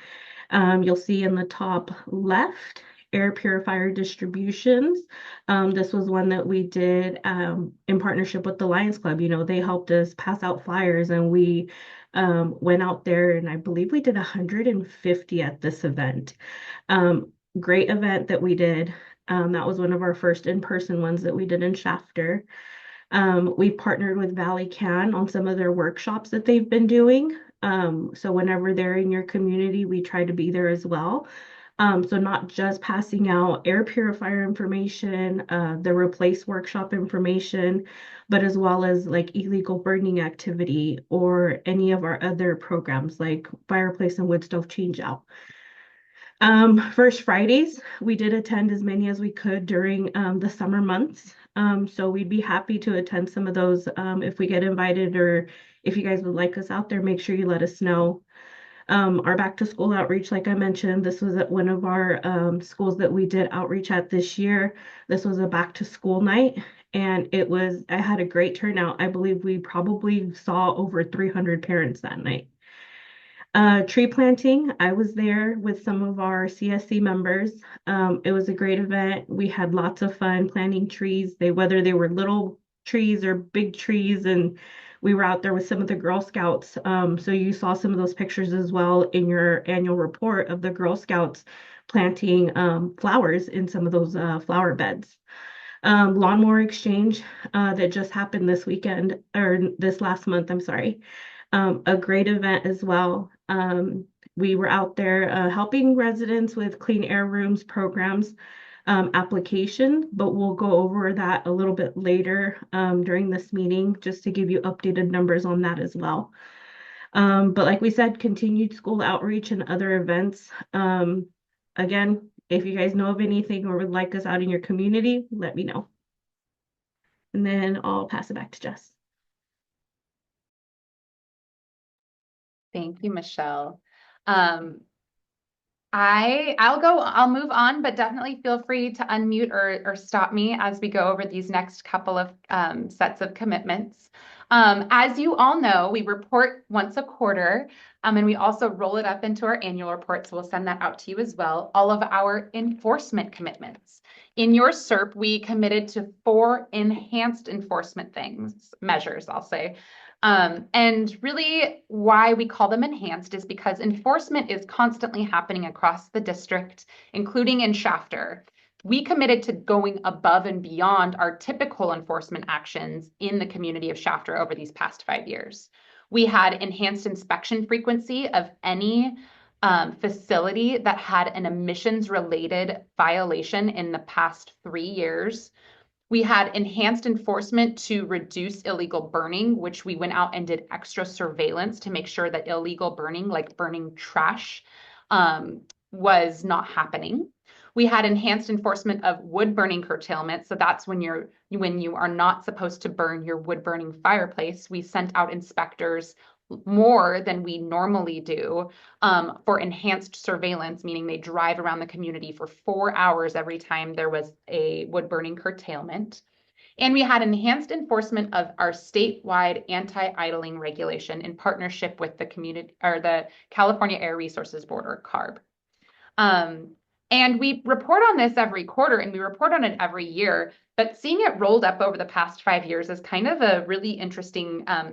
Speaker 8: You'll see in the top left, air purifier distributions. This was one that we did in partnership with the Lions Club. They helped us pass out flyers and we went out there and I believe we did 150 at this event. Great event that we did. That was one of our first in-person ones that we did in Shafter. We partnered with Valley Can on some of their workshops that they've been doing. So whenever they're in your community, we try to be there as well. So not just passing out air purifier information, the replace workshop information, but as well as like illegal burning activity or any of our other programs like fireplace and wood stove change out. First Fridays, we did attend as many as we could during the summer months. So we'd be happy to attend some of those if we get invited, or if you guys would like us out there, make sure you let us know. Our back to school outreach, like I mentioned, this was at one of our schools that we did outreach at this year. This was a back to school night and I had a great turnout. I believe we probably saw over 300 parents that night. Tree planting, I was there with some of our CSC members. It was a great event. We had lots of fun planting trees. Whether they were little trees or big trees, and we were out there with some of the Girl Scouts. So you saw some of those pictures as well in your annual report of the Girl Scouts planting flowers in some of those flower beds. Lawnmower exchange that just happened this weekend, or this last month, I'm sorry. A great event as well. We were out there helping residents with clean air rooms programs application, but we'll go over that a little bit later during this meeting just to give you updated numbers on that as well. But like we said, continued school outreach and other events. Again, If you guys know of anything or would like us out in your community, let me know. And then I'll pass it back to Jess.
Speaker 1: Thank you, Michelle. I'll move on, but definitely feel free to unmute or stop me as we go over these next couple of sets of commitments. As you all know, we report once a quarter, and we also roll it up into our annual report. So we'll send that out to you as well. All of our enforcement commitments. In your SERP, we committed to 4 enhanced enforcement measures, I'll say. And really why we call them enhanced is because enforcement is constantly happening across the district, including in Shafter. We committed to going above and beyond our typical enforcement actions in the community of Shafter over these past 5 years. We had enhanced inspection frequency of any facility that had an emissions-related violation in the past 3 years. We had enhanced enforcement to reduce illegal burning, which we went out and did extra surveillance to make sure that illegal burning, like burning trash, was not happening. We had enhanced enforcement of wood burning curtailment. So that's when you are not supposed to burn your wood burning fireplace. We sent out inspectors more than we normally do for enhanced surveillance, meaning they drive around the community for 4 hours every time there was a wood burning curtailment. And we had enhanced enforcement of our statewide anti-idling regulation in partnership with the community or the California Air Resources Board, or CARB. And we report on this every quarter and we report on it every year, but seeing it rolled up over the past 5 years is kind of a really interesting, I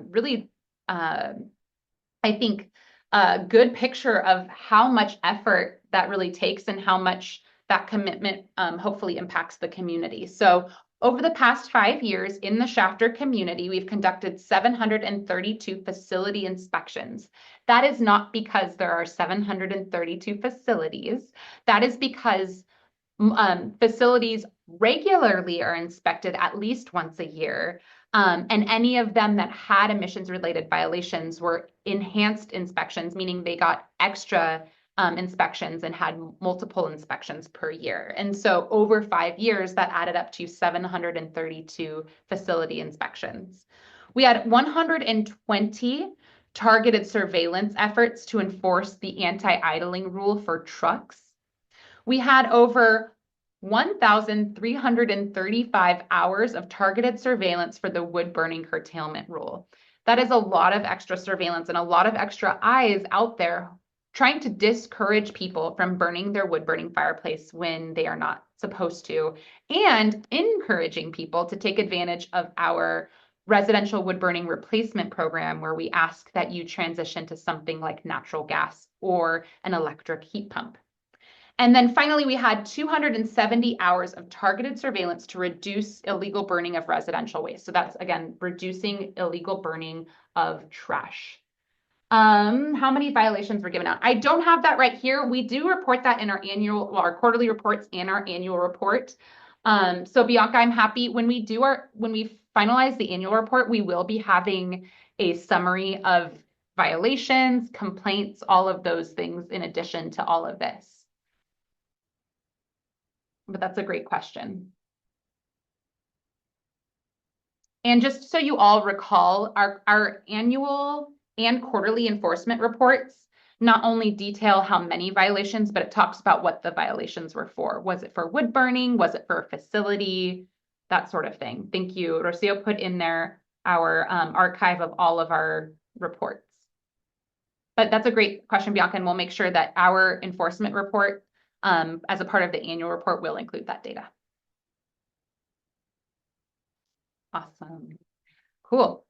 Speaker 1: think, a good picture of how much effort that really takes and how much that commitment hopefully impacts the community. So over the past 5 years in the Shafter community, we've conducted 732 facility inspections. That is not because there are 732 facilities. That is because facilities regularly are inspected at least once a year. And any of them that had emissions-related violations were enhanced inspections, meaning they got extra inspections and had multiple inspections per year. And so over 5 years, that added up to 732 facility inspections. We had 120 targeted surveillance efforts to enforce the anti-idling rule for trucks. We had over 1,335 hours of targeted surveillance for the wood burning curtailment rule. That is a lot of extra surveillance and a lot of extra eyes out there trying to discourage people from burning their wood burning fireplace when they are not supposed to, and encouraging people to take advantage of our residential wood burning replacement program, where we ask that you transition to something like natural gas or an electric heat pump. And then finally, we had 270 hours of targeted surveillance to reduce illegal burning of residential waste. So that's, again, reducing illegal burning of trash. How many violations were given out? I don't have that right here. We do report that in our quarterly reports and our annual report. So Bianca, I'm happy when we finalize the annual report, we will be having a summary of violations, complaints, all of those things in addition to all of this. But that's a great question. And just so you all recall, our annual and quarterly enforcement reports not only detail how many violations, but it talks about what the violations were for. Was it for wood burning? Was it for a facility? That sort of thing. Thank you. Rocio put in there our archive of all of our reports. But that's a great question, Bianca, and we'll make sure that our enforcement report as a part of the annual report will include that data. Awesome. Cool.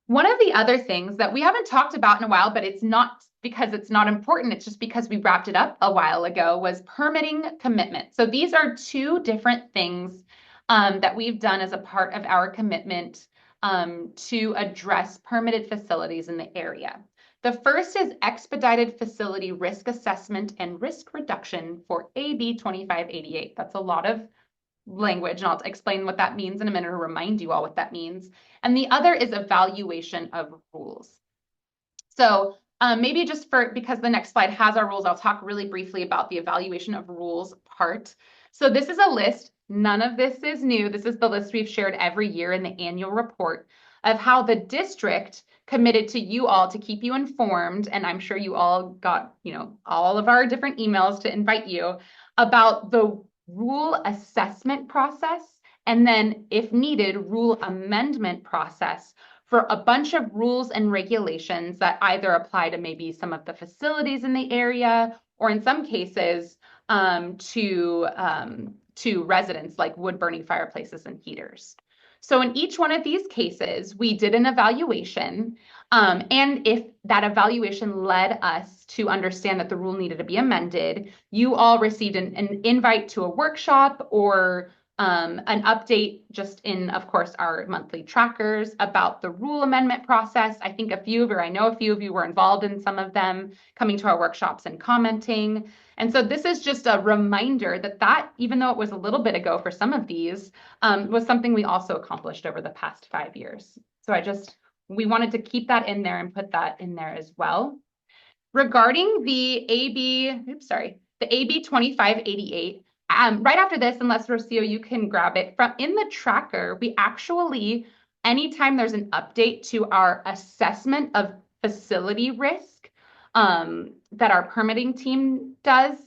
Speaker 1: One of the other things that we haven't talked about in a while, but it's not because it's not important, it's just because we wrapped it up a while ago, was permitting commitment. So these are 2 different things that we've done as a part of our commitment to address permitted facilities in the area. The first is expedited facility risk assessment and risk reduction for AB 2588. That's a lot of language, and I'll explain what that means in a minute, or remind you all what that means. And the other is evaluation of rules. So Maybe just because the next slide has our rules, I'll talk really briefly about the evaluation of rules part. So this is a list. None of this is new. This is the list we've shared every year in the annual report of how the district committed to you all to keep you informed. And I'm sure you all got, all of our different emails to invite you about the rule assessment process. And then if needed, rule amendment process for a bunch of rules and regulations that either apply to maybe some of the facilities in the area, or in some cases to residents like wood burning fireplaces and heaters. So in each one of these cases, we did an evaluation, and if that evaluation led us to understand that the rule needed to be amended, you all received an invite to a workshop or an update just in, of course, our monthly trackers about the rule amendment process. I think I know a few of you were involved in some of them, coming to our workshops and commenting. And so this is just a reminder that even though it was a little bit ago for some of these, was something we also accomplished over the past 5 years. So we wanted to keep that in there and put that in there as well. Regarding the AB 2588, right after this, unless Rocio, you can grab it, in the tracker, we actually, anytime there's an update to our assessment of facility risk that our permitting team does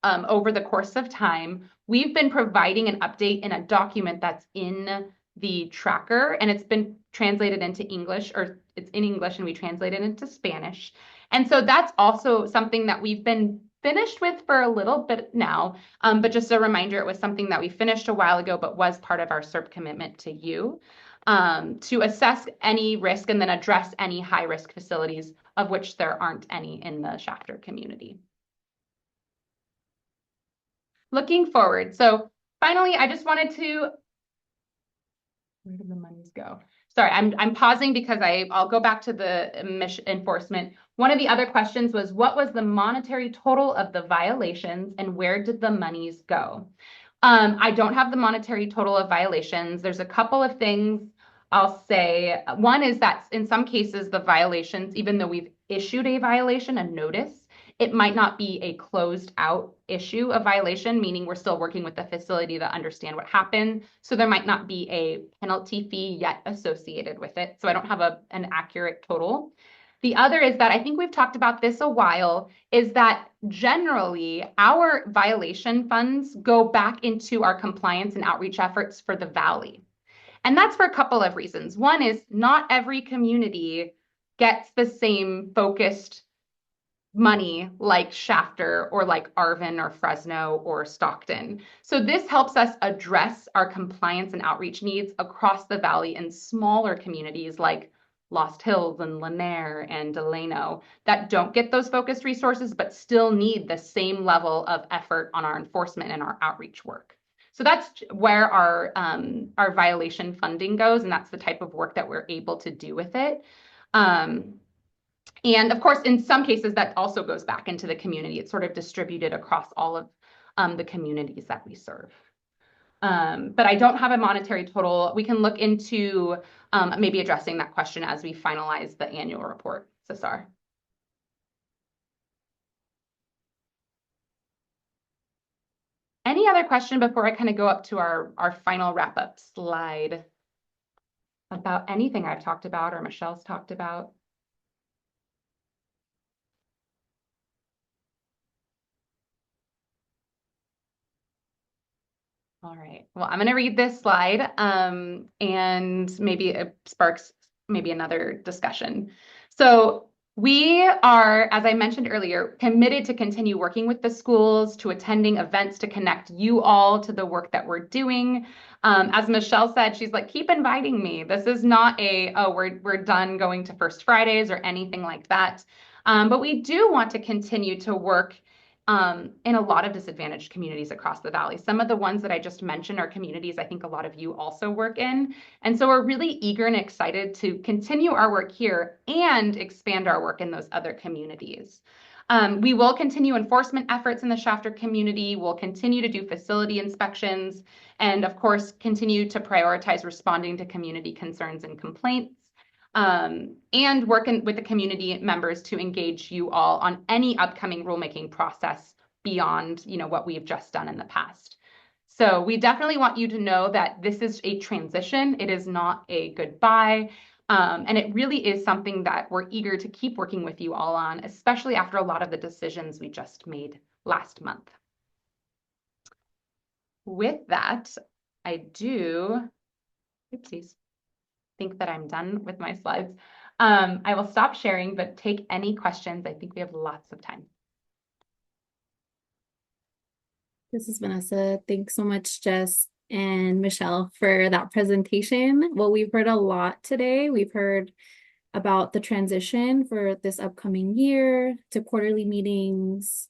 Speaker 1: over the course of time, we've been providing an update in a document that's in the tracker, and it's been translated into English, or it's in English and we translate it into Spanish. And so that's also something that we've been finished with for a little bit now, but just a reminder, it was something that we finished a while ago, but was part of our CERP commitment to you, to assess any risk and then address any high-risk facilities, of which there aren't any in the Shafter community. Looking forward, so finally, I just wanted to, where did the monies go? Sorry, I'm pausing because I'll go back to the mission enforcement. One of the other questions was, what was the monetary total of the violations and where did the monies go? I don't have the monetary total of violations. There's a couple of things I'll say. One is that in some cases, the violations, even though we've issued a violation, a notice, it might not be a closed out issue of violation, meaning we're still working with the facility to understand what happened. So there might not be a penalty fee yet associated with it. So I don't have an accurate total. The other is that I think we've talked about this a while, is that generally our violation funds go back into our compliance and outreach efforts for the Valley. And that's for a couple of reasons. One is not every community gets the same focused money like Shafter or like Arvin or Fresno or Stockton. So this helps us address our compliance and outreach needs across the Valley in smaller communities like Lost Hills and Lanier and Delano that don't get those focused resources, but still need the same level of effort on our enforcement and our outreach work. So that's where our violation funding goes, and that's the type of work that we're able to do with it. And of course, in some cases, that also goes back into the community. It's sort of distributed across all of the communities that we serve. But I don't have a monetary total. We can look into maybe addressing that question as we finalize the annual report, Cesar. Any other question before I kind of go up to our final wrap-up slide about anything I've talked about or Michelle's talked about? All right, well, I'm going to read this slide and maybe it sparks maybe another discussion. So we are, as I mentioned earlier, committed to continue working with the schools, to attending events to connect you all to the work that we're doing. As Michelle said, she's like, keep inviting me. This is not we're done going to First Fridays or anything like that. But we do want to continue to work in a lot of disadvantaged communities across the Valley. Some of the ones that I just mentioned are communities I think a lot of you also work in. And so we're really eager and excited to continue our work here and expand our work in those other communities. We will continue enforcement efforts in the Shafter community. We'll continue to do facility inspections and, of course, continue to prioritize responding to community concerns and complaints. and working with the community members to engage you all on any upcoming rulemaking process beyond, what we've just done in the past. So we definitely want you to know that this is a transition. It is not a goodbye. And it really is something that we're eager to keep working with you all on, especially after a lot of the decisions we just made last month. With that, I do, oopsies, think that I'm done with my slides. I will stop sharing, but take any questions. I think we have lots of time.
Speaker 7: This is Vanessa. Thanks so much, Jess and Michelle, for that presentation. Well, we've heard a lot today. We've heard about the transition for this upcoming year to quarterly meetings,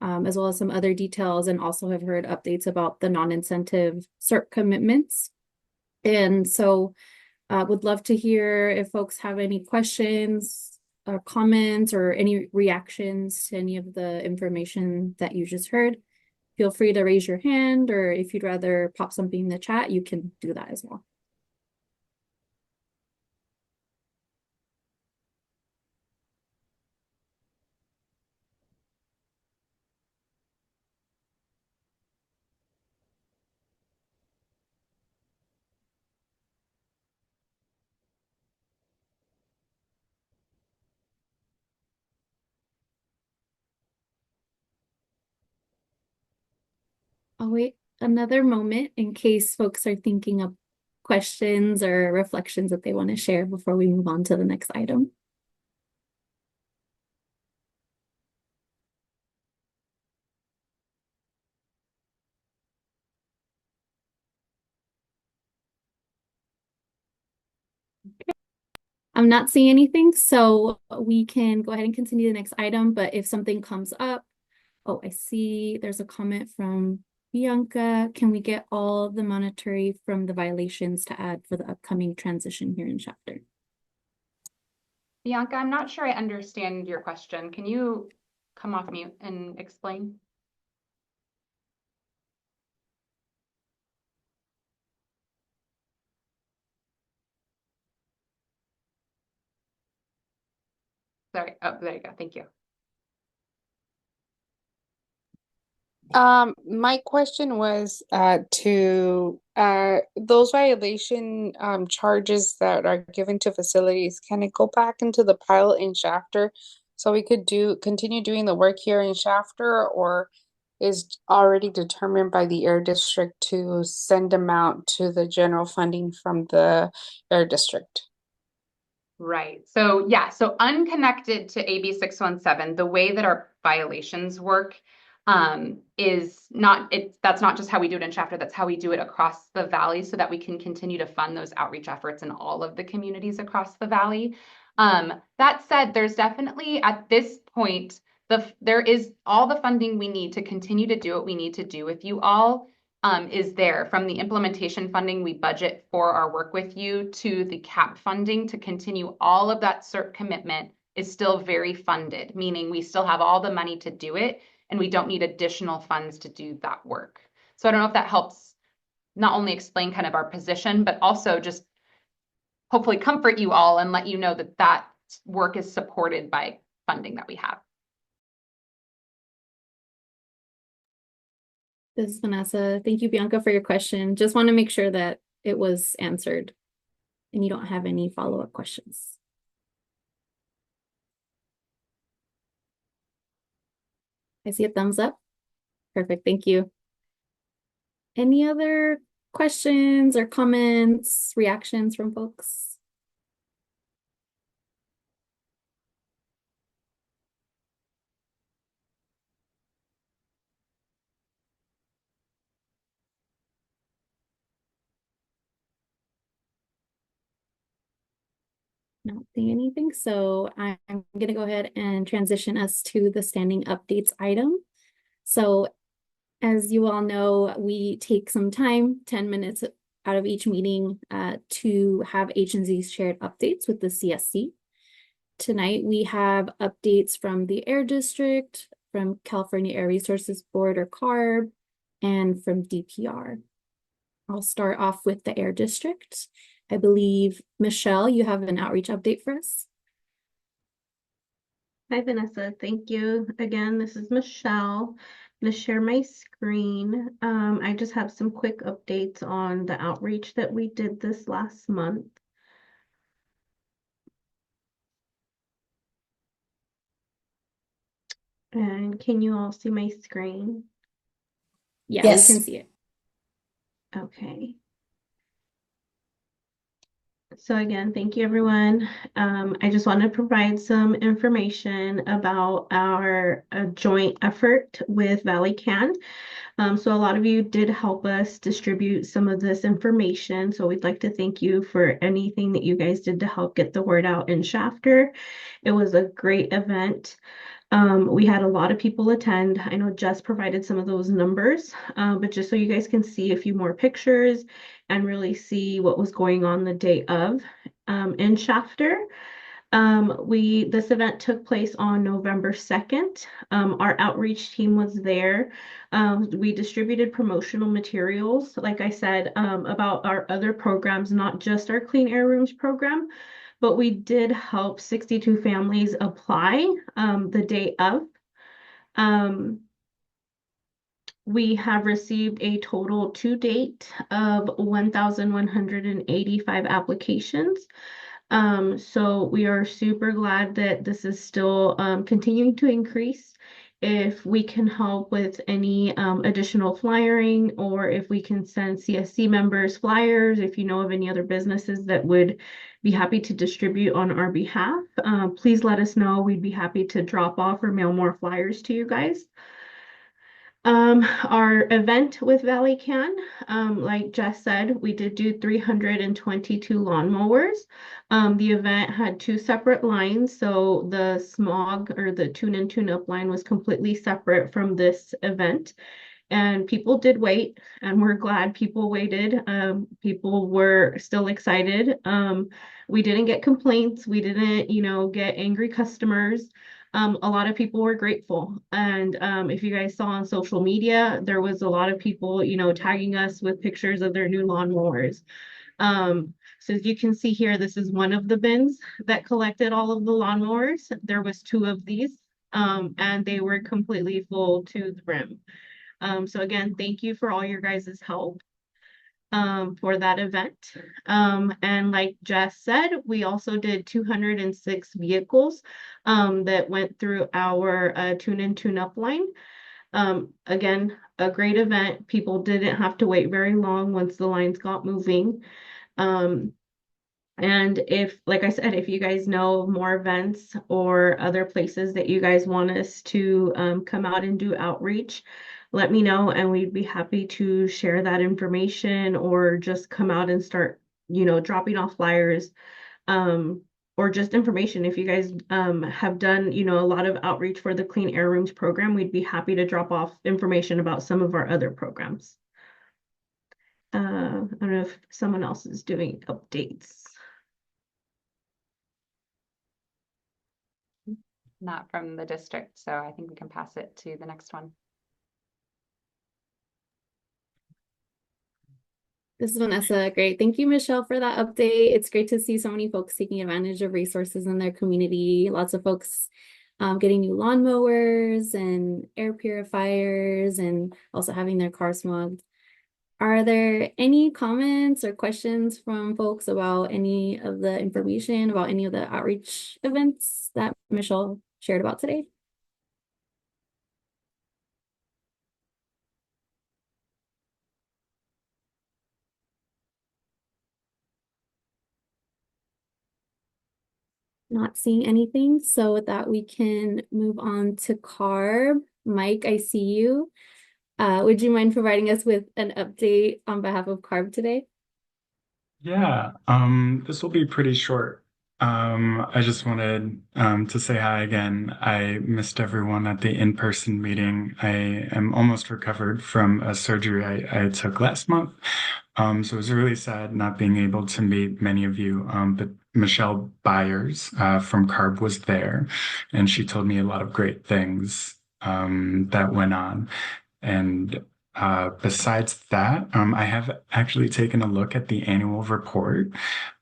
Speaker 7: as well as some other details, and also have heard updates about the non-incentive CERT commitments. And so would love to hear if folks have any questions or comments or any reactions to any of the information that you just heard. Feel free to raise your hand, or if you'd rather pop something in the chat, you can do that as well. I'll wait another moment in case folks are thinking of questions or reflections that they want to share before we move on to the next item. I'm not seeing anything, so we can go ahead and continue the next item, but if something comes up, oh, I see there's a comment from Bianca. Can we get all the monetary from the violations to add for the upcoming transition here in chapter?
Speaker 1: Bianca, I'm not sure I understand your question. Can you come off mute and explain? Sorry. Oh, there you go. Thank you.
Speaker 6: My question was to those violation charges that are given to facilities, can it go back into the pile in Shafter so we could continue doing the work here in Shafter, or is already determined by the air district to send them out to the general funding from the air district?
Speaker 1: Right. So yeah, so unconnected to AB 617, the way that our violations work is not that's not just how we do it in Shafter, that's how we do it across the valley so that we can continue to fund those outreach efforts in all of the communities across the valley. That said, there's definitely at this point there is all the funding we need to continue to do what we need to do with you all. Is there from the implementation funding we budget for our work with you to the CAP funding to continue all of that CERT commitment is still very funded, meaning we still have all the money to do it and we don't need additional funds to do that work. So I don't know if that helps not only explain kind of our position, but also just hopefully comfort you all and let you know that that work is supported by funding that we have.
Speaker 7: This is Vanessa. Thank you, Bianca, for your question. Just want to make sure that it was answered and you don't have any follow-up questions. I see a thumbs up. Perfect. Thank you. Any other questions or comments, reactions from folks? Not seeing anything, so I'm going to go ahead and transition us to the standing updates item. So as you all know, we take some time, 10 minutes out of each meeting to have H&Z's shared updates with the CSC. Tonight, we have updates from the Air District, from California Air Resources Board or CARB, and from DPR. I'll start off with the Air District. I believe, Michelle, you have an outreach update for us.
Speaker 8: Hi, Vanessa. Thank you. Again, this is Michelle. I'm going to share my screen. I just have some quick updates on the outreach that we did this last month. And can you all see my screen?
Speaker 7: Yeah, we can
Speaker 2: Yes.
Speaker 7: see it.
Speaker 8: Okay. So again, thank you everyone. I just want to provide some information about our joint effort with Valley Can. So a lot of you did help us distribute some of this information. So we'd like to thank you for anything that you guys did to help get the word out in Shafter. It was a great event. We had a lot of people attend. I know Jess provided some of those numbers, but just so you guys can see a few more pictures and really see what was going on the day of in Shafter. This event took place on November 2nd. Our outreach team was there. We distributed promotional materials, like I said, about our other programs, not just our Clean Air Rooms program, but we did help 62 families apply the day of. We have received a total to date of 1,185 applications. So we are super glad that this is still continuing to increase. If we can help with any additional flyering, or if we can send CSC members flyers, if you know of any other businesses that would be happy to distribute on our behalf, please let us know. We'd be happy to drop off or mail more flyers to you guys. Our event with Valley Can, like Jess said, we did do 322 lawnmowers. The event had two separate lines, so the smog or the tune in tune up line was completely separate from this event. And people did wait, and we're glad people waited. People were still excited. We didn't get complaints. We didn't, get angry customers. A lot of people were grateful. And if you guys saw on social media, there was a lot of people, tagging us with pictures of their new lawnmowers. So as you can see here, this is one of the bins that collected all of the lawnmowers. There was two of these, and they were completely full to the brim. So again, thank you for all your guys' help for that event. And like Jess said, we also did 206 vehicles that went through our tune in tune up line. Again, a great event. People didn't have to wait very long once the lines got moving. And if, like I said, if you guys know more events or other places that you guys want us to come out and do outreach, let me know and we'd be happy to share that information or just come out and start, dropping off flyers or just information. If you guys have done, a lot of outreach for the Clean Air Rooms program, we'd be happy to drop off information about some of our other programs. I don't know if someone else is doing updates.
Speaker 1: Not from the district, so I think we can pass it to the next one.
Speaker 7: This is Vanessa. Great. Thank you, Michelle, for that update. It's great to see so many folks taking advantage of resources in their community. Lots of folks getting new lawnmowers and air purifiers and also having their cars smogged. Are there any comments or questions from folks about any of the information, about any of the outreach events that Michelle shared about today? Not seeing anything. So with that, we can move on to CARB. Mike, I see you. Would you mind providing us with an update on behalf of CARB today?
Speaker 9: Yeah, this will be pretty short. I just wanted to say hi again. I missed everyone at the in-person meeting. I am almost recovered from a surgery I took last month. So it was really sad not being able to meet many of you. But Michelle Byers from CARB was there, and she told me a lot of great things that went on. And besides that, I have actually taken a look at the annual report.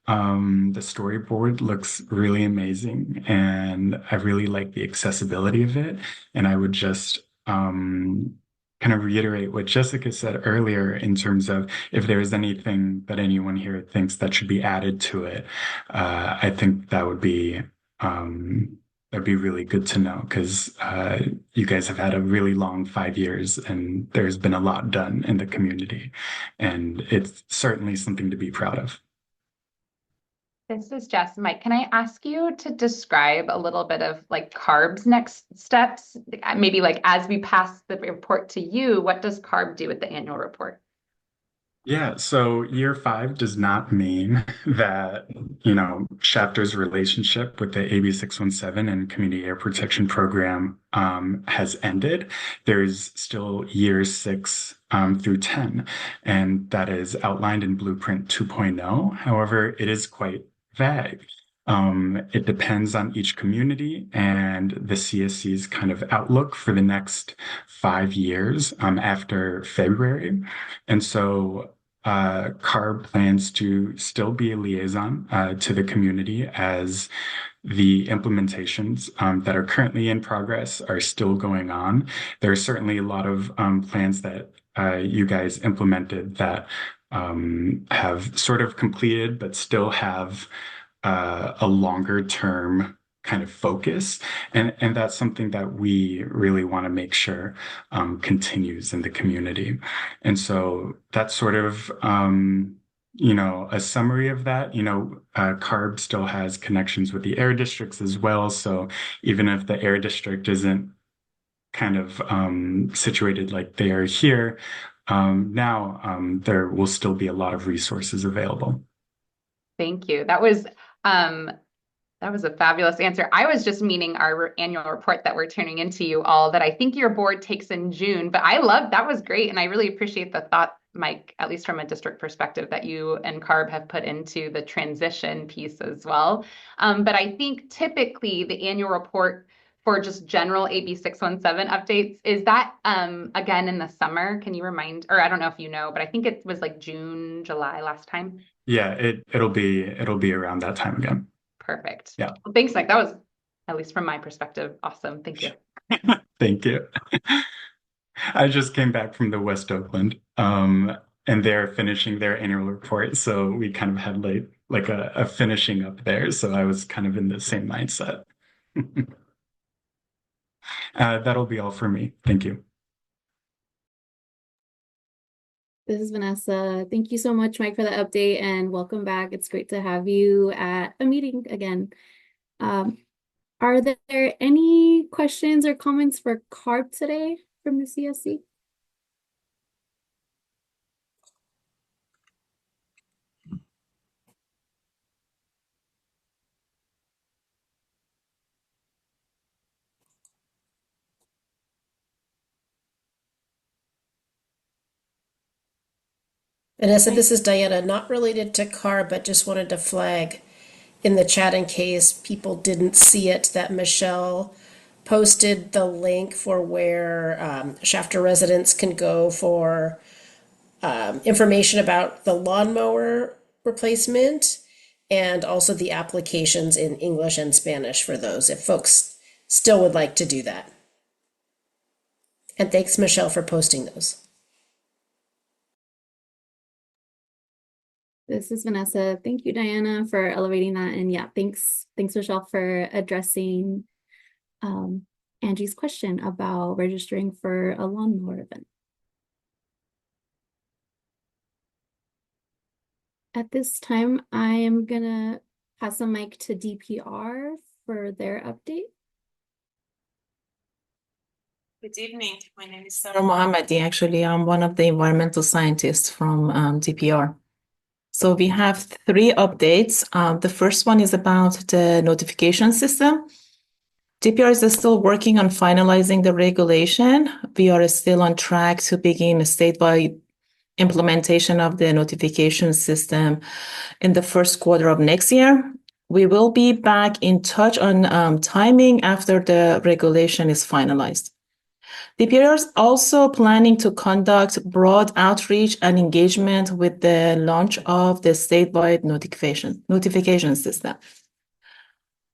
Speaker 9: The storyboard looks really amazing, and I really like the accessibility of it. And I would just kind of reiterate what Jessica said earlier in terms of if there's anything that anyone here thinks that should be added to it, I think that would be that'd be really good to know because you guys have had a really long 5 years and there's been a lot done in the community, and it's certainly something to be proud of.
Speaker 1: This is Jess. Mike, can I ask you to describe a little bit of like CARB's next steps? Maybe like as we pass the report to you, what does CARB do with the annual report?
Speaker 9: Yeah, so year 5 does not mean that, Shafter's relationship with the AB 617 and Community Air Protection Program has ended. There's still year 6 through 10, and that is outlined in Blueprint 2.0. However, it is quite vague. It depends on each community and the CSC's kind of outlook for the next 5 years after February. And so CARB plans to still be a liaison to the community as the implementations that are currently in progress are still going on. There are certainly a lot of plans that you guys implemented that have sort of completed, but still have a longer term kind of focus. And that's something that we really want to make sure continues in the community. And so that's sort of, a summary of that. CARB still has connections with the air districts as well. So even if the air district isn't kind of situated like they are here, now there will still be a lot of resources available.
Speaker 1: Thank you. That was a fabulous answer. I was just meaning our annual report that we're turning into you all that I think your board takes in June, but that was great. And I really appreciate the thought, Mike, at least from a district perspective, that you and CARB have put into the transition piece as well. But I think typically the annual report for just general AB 617 updates, is that again in the summer? Can you remind, or I don't know if you know, but I think it was like June, July last time.
Speaker 9: Yeah, it'll be around that time again.
Speaker 1: Perfect.
Speaker 9: Yeah.
Speaker 1: Well, thanks, Mike. That was, at least from my perspective, awesome. Thank you.
Speaker 9: Thank you. I just came back from the West Oakland, and they're finishing their annual report. So we kind of had like a finishing up there. So I was kind of in the same mindset. That'll be all for me. Thank you.
Speaker 7: This is Vanessa. Thank you so much, Mike, for the update and welcome back. It's great to have you at a meeting again. Are there any questions or comments for CARB today from the CSC?
Speaker 2: Vanessa, this is Diana, not related to CAR, but just wanted to flag in the chat in case people didn't see it that Michelle posted the link for where Shafter residents can go for information about the lawnmower replacement and also the applications in English and Spanish for those if folks still would like to do that. And thanks, Michelle, for posting those.
Speaker 7: This is Vanessa. Thank you, Diana, for elevating that. And yeah, thanks, Michelle, for addressing Angie's question about registering for a lawnmower event. At this time, I am gonna pass the mic to DPR for their update.
Speaker 10: Good evening. My name is Sarah Mohammadi. Actually, I'm one of the environmental scientists from DPR. So we have 3 updates. The first one is about the notification system. DPR is still working on finalizing the regulation. We are still on track to begin a statewide implementation of the notification system in the first quarter of next year. We will be back in touch on timing after the regulation is finalized. DPR is also planning to conduct broad outreach and engagement with the launch of the statewide notification system.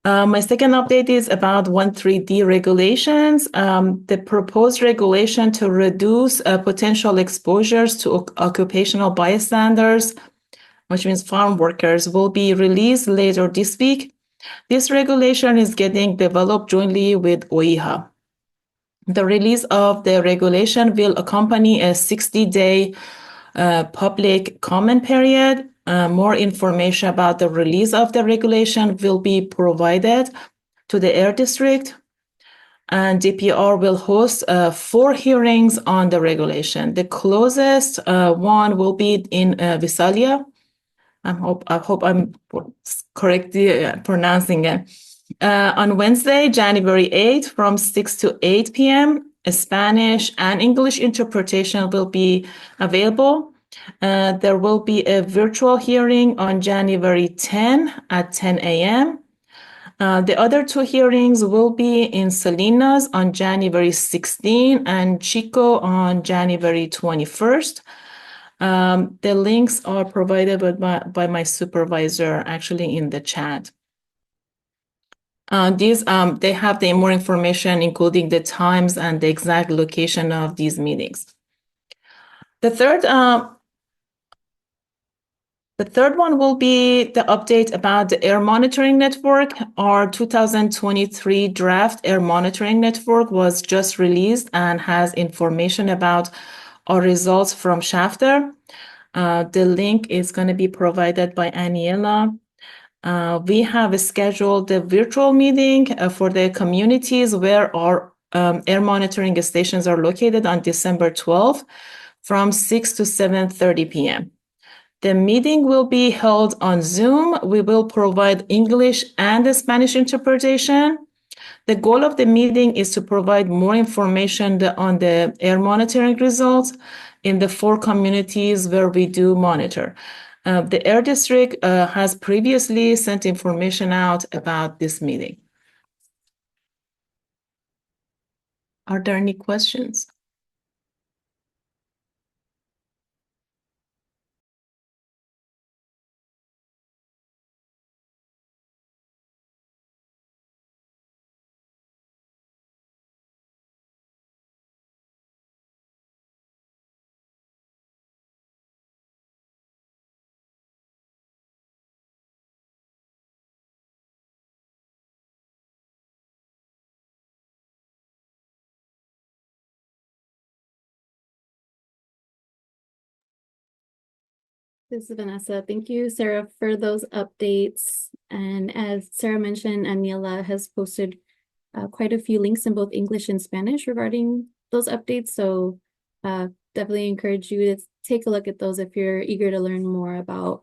Speaker 10: My second update is about 13D regulations. The proposed regulation to reduce potential exposures to occupational bystanders, which means farm workers, will be released later this week. This regulation is getting developed jointly with OIHA. The release of the regulation will accompany a 60-day public comment period. More information about the release of the regulation will be provided to the Air District, and DPR will host 4 hearings on the regulation. The closest one will be in Visalia. I hope I'm correctly pronouncing it. On Wednesday, January 8th, from 6 to 8 p.m., a Spanish and English interpretation will be available. There will be a virtual hearing on January 10 at 10 a.m. The other 2 hearings will be in Salinas on January 16 and Chico on January 21st. The links are provided by my supervisor actually in the chat. They have more information, including the times and the exact location of these meetings. The third one will be the update about the air monitoring network. Our 2023 draft air monitoring network was just released and has information about our results from Shafter. The link is going to be provided by Aniela. We have scheduled a virtual meeting for the communities where our air monitoring stations are located on December 12th from 6 to 7:30 p.m. The meeting will be held on Zoom. We will provide English and Spanish interpretation. The goal of the meeting is to provide more information on the air monitoring results in the 4 communities where we do monitor. The Air District has previously sent information out about this meeting. Are there any questions?
Speaker 7: This is Vanessa. Thank you, Sarah, for those updates. And as Sarah mentioned, Aniela has posted quite a few links in both English and Spanish regarding those updates. So definitely encourage you to take a look at those if you're eager to learn more about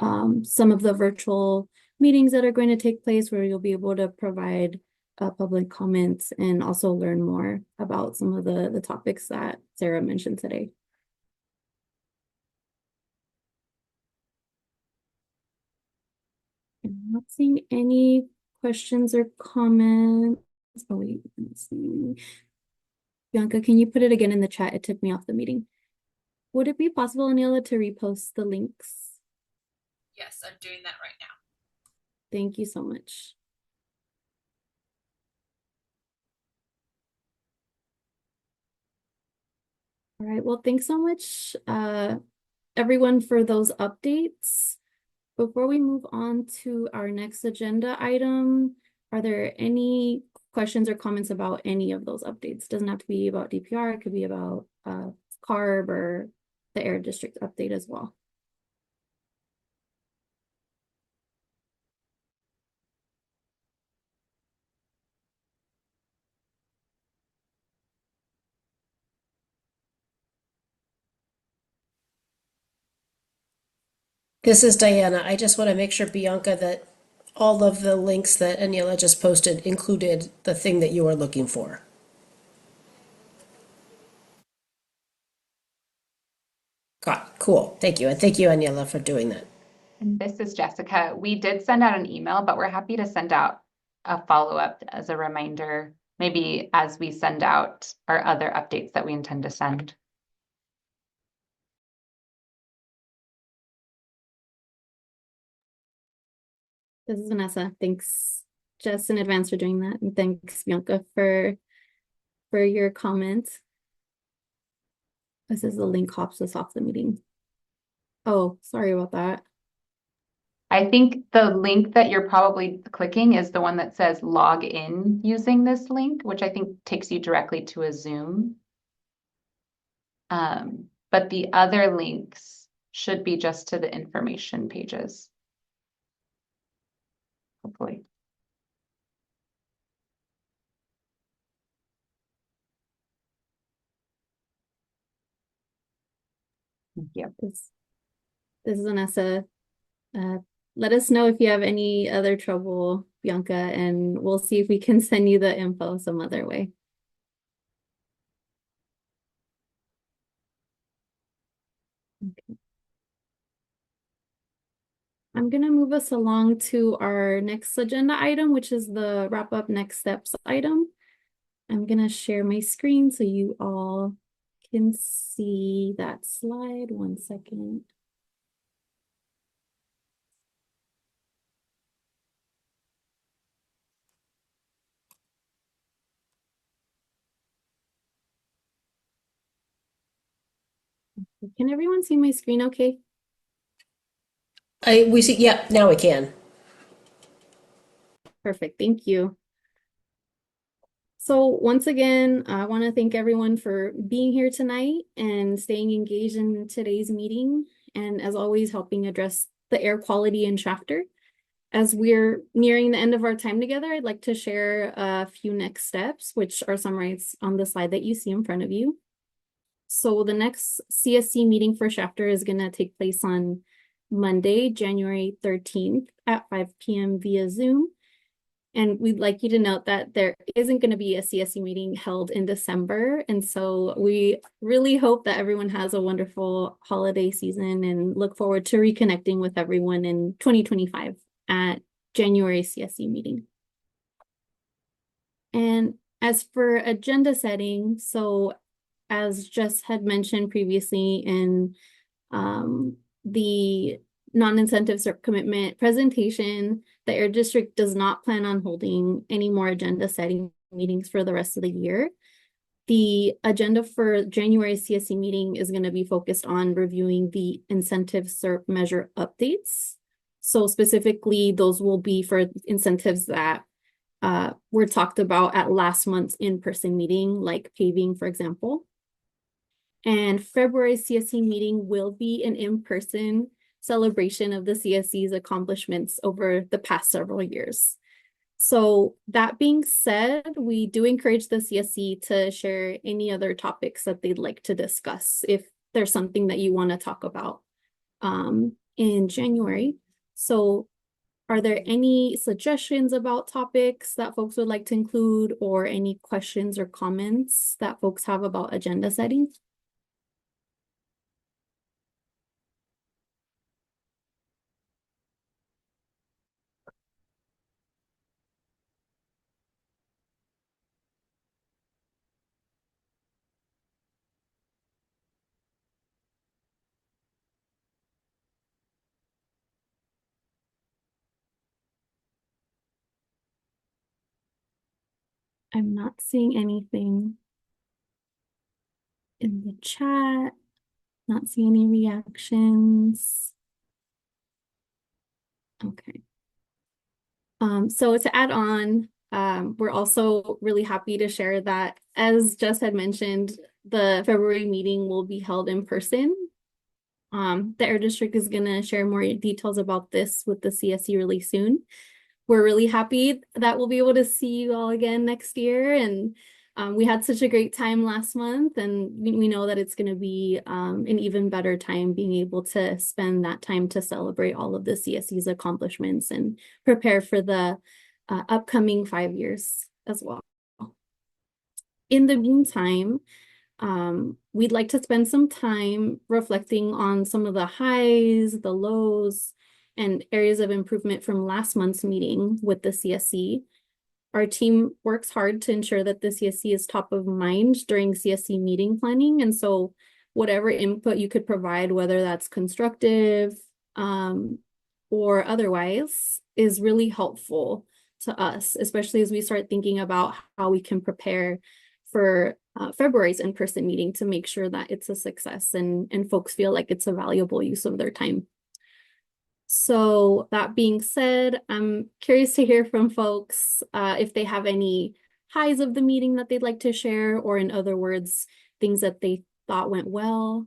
Speaker 7: some of the virtual meetings that are going to take place, where you'll be able to provide public comments and also learn more about some of the topics that Sarah mentioned today. I'm not seeing any questions or comments. Oh, wait, let me see. Bianca, can you put it again in the chat? It took me off the meeting. Would it be possible, Aniela, to repost the links?
Speaker 11: Yes, I'm doing that right now.
Speaker 7: Thank you so much. All right, well, thanks so much, everyone, for those updates. Before we move on to our next agenda item, are there any questions or comments about any of those updates? Doesn't have to be about DPR, it could be about CARB or the Air District update as well.
Speaker 2: This is Diana. I just want to make sure, Bianca, that all of the links that Aniela just posted included the thing that you were looking for. Got it. Cool. Thank you. And thank you, Aniela, for doing that.
Speaker 1: And this is Jessica. We did send out an email, but we're happy to send out a follow-up as a reminder maybe as we send out our other updates that we intend to send.
Speaker 7: This is Vanessa. Thanks, Jess, in advance for doing that. And thanks, Bianca, for your comments. This is the link hops us off the meeting. Oh, sorry about that.
Speaker 1: I think the link that you're probably clicking is the one that says log in using this link, which I think takes you directly to a Zoom. But the other links should be just to the information pages. Hopefully. Thank you.
Speaker 7: This is Vanessa. Let us know if you have any other trouble, Bianca, and we'll see if we can send you the info some other way. Okay. I'm going to move us along to our next agenda item, which is the wrap up next steps item. I'm going to share my screen so you all can see that slide. 1 second. Can everyone see my screen okay?
Speaker 2: We see, yeah, now we can.
Speaker 7: Perfect, thank you. So once again, I want to thank everyone for being here tonight and staying engaged in today's meeting, and as always, helping address the air quality in Shafter. As we're nearing the end of our time together, I'd like to share a few next steps, which are summarized on the slide that you see in front of you. So the next CSC meeting for Shafter is going to take place on Monday, January 13th at 5 p.m. via Zoom. And we'd like you to note that there isn't going to be a CSC meeting held in December. And so we really hope that everyone has a wonderful holiday season and look forward to reconnecting with everyone in 2025 at January CSC meeting. And as for agenda setting, so as Jess had mentioned previously in the non-incentive commitment presentation, the Air District does not plan on holding any more agenda setting meetings for the rest of the year. The agenda for January CSC meeting is going to be focused on reviewing the incentive SERP measure updates. So specifically, those will be for incentives that were talked about at last month's in-person meeting, like paving, for example. And February CSC meeting will be an in-person celebration of the CSC's accomplishments over the past several years. So that being said, we do encourage the CSC to share any other topics that they'd like to discuss if there's something that you want to talk about in January. So are there any suggestions about topics that folks would like to include, or any questions or comments that folks have about agenda setting? I'm not seeing anything in the chat, not seeing any reactions. Okay. So to add on, we're also really happy to share that, as Jess had mentioned, the February meeting will be held in person. The Air District is going to share more details about this with the CSC really soon. We're really happy that we'll be able to see you all again next year. And we had such a great time last month, and we know that it's going to be an even better time being able to spend that time to celebrate all of the CSC's accomplishments and prepare for the upcoming 5 years as well. In the meantime, we'd like to spend some time reflecting on some of the highs, the lows, and areas of improvement from last month's meeting with the CSC. our team works hard to ensure that the CSC is top of mind during CSC meeting planning. And so whatever input you could provide, whether that's constructive or otherwise, is really helpful to us, especially as we start thinking about how we can prepare for February's in-person meeting to make sure that it's a success and folks feel like it's a valuable use of their time. So that being said, I'm curious to hear from folks if they have any highs of the meeting that they'd like to share, or in other words, things that they thought went well,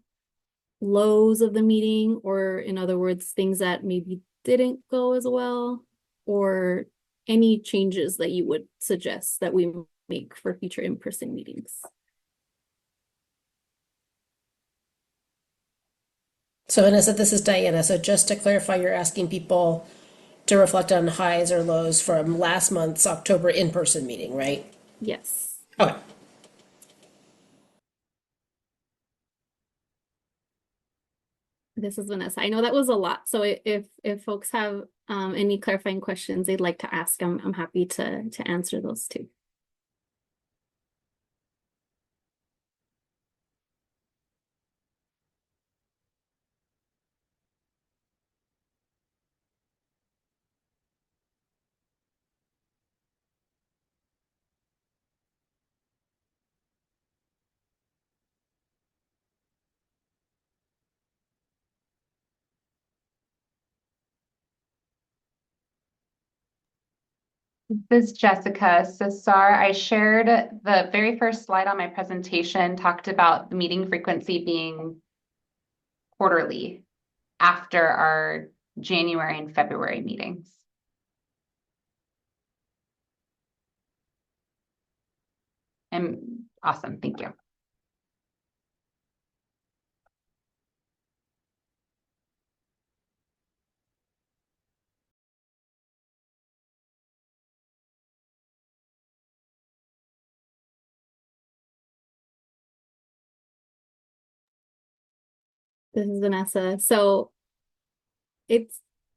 Speaker 7: lows of the meeting, or in other words, things that maybe didn't go as well, or any changes that you would suggest that we make for future in-person meetings.
Speaker 2: So Vanessa, this is Diana. So just to clarify, you're asking people to reflect on highs or lows from last month's October in-person meeting, right?
Speaker 7: Yes.
Speaker 2: Okay.
Speaker 7: This is Vanessa. I know that was a lot. So if folks have any clarifying questions they'd like to ask, I'm happy to answer those too.
Speaker 1: This is Jessica. So, Sar, I shared the very first slide on my presentation, talked about the meeting frequency being quarterly after our January and February meetings. And awesome, thank you.
Speaker 7: This is Vanessa. So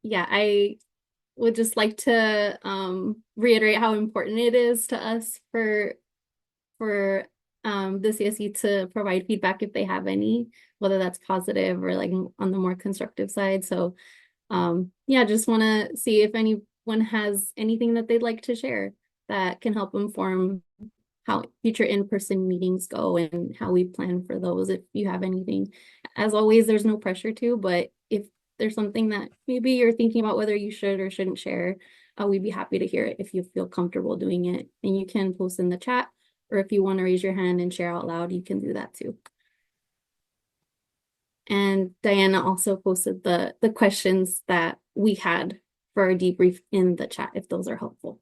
Speaker 7: yeah, I would just like to reiterate how important it is to us for the CSE to provide feedback if they have any, whether that's positive or like on the more constructive side. So yeah, just want to see if anyone has anything that they'd like to share that can help inform how future in-person meetings go and how we plan for those, if you have anything. As always, there's no pressure to, but if there's something that maybe you're thinking about whether you should or shouldn't share, we'd be happy to hear it if you feel comfortable doing it. And you can post in the chat, or if you want to raise your hand and share out loud, you can do that too. And Diana also posted the questions that we had for our debrief in the chat, if those are helpful.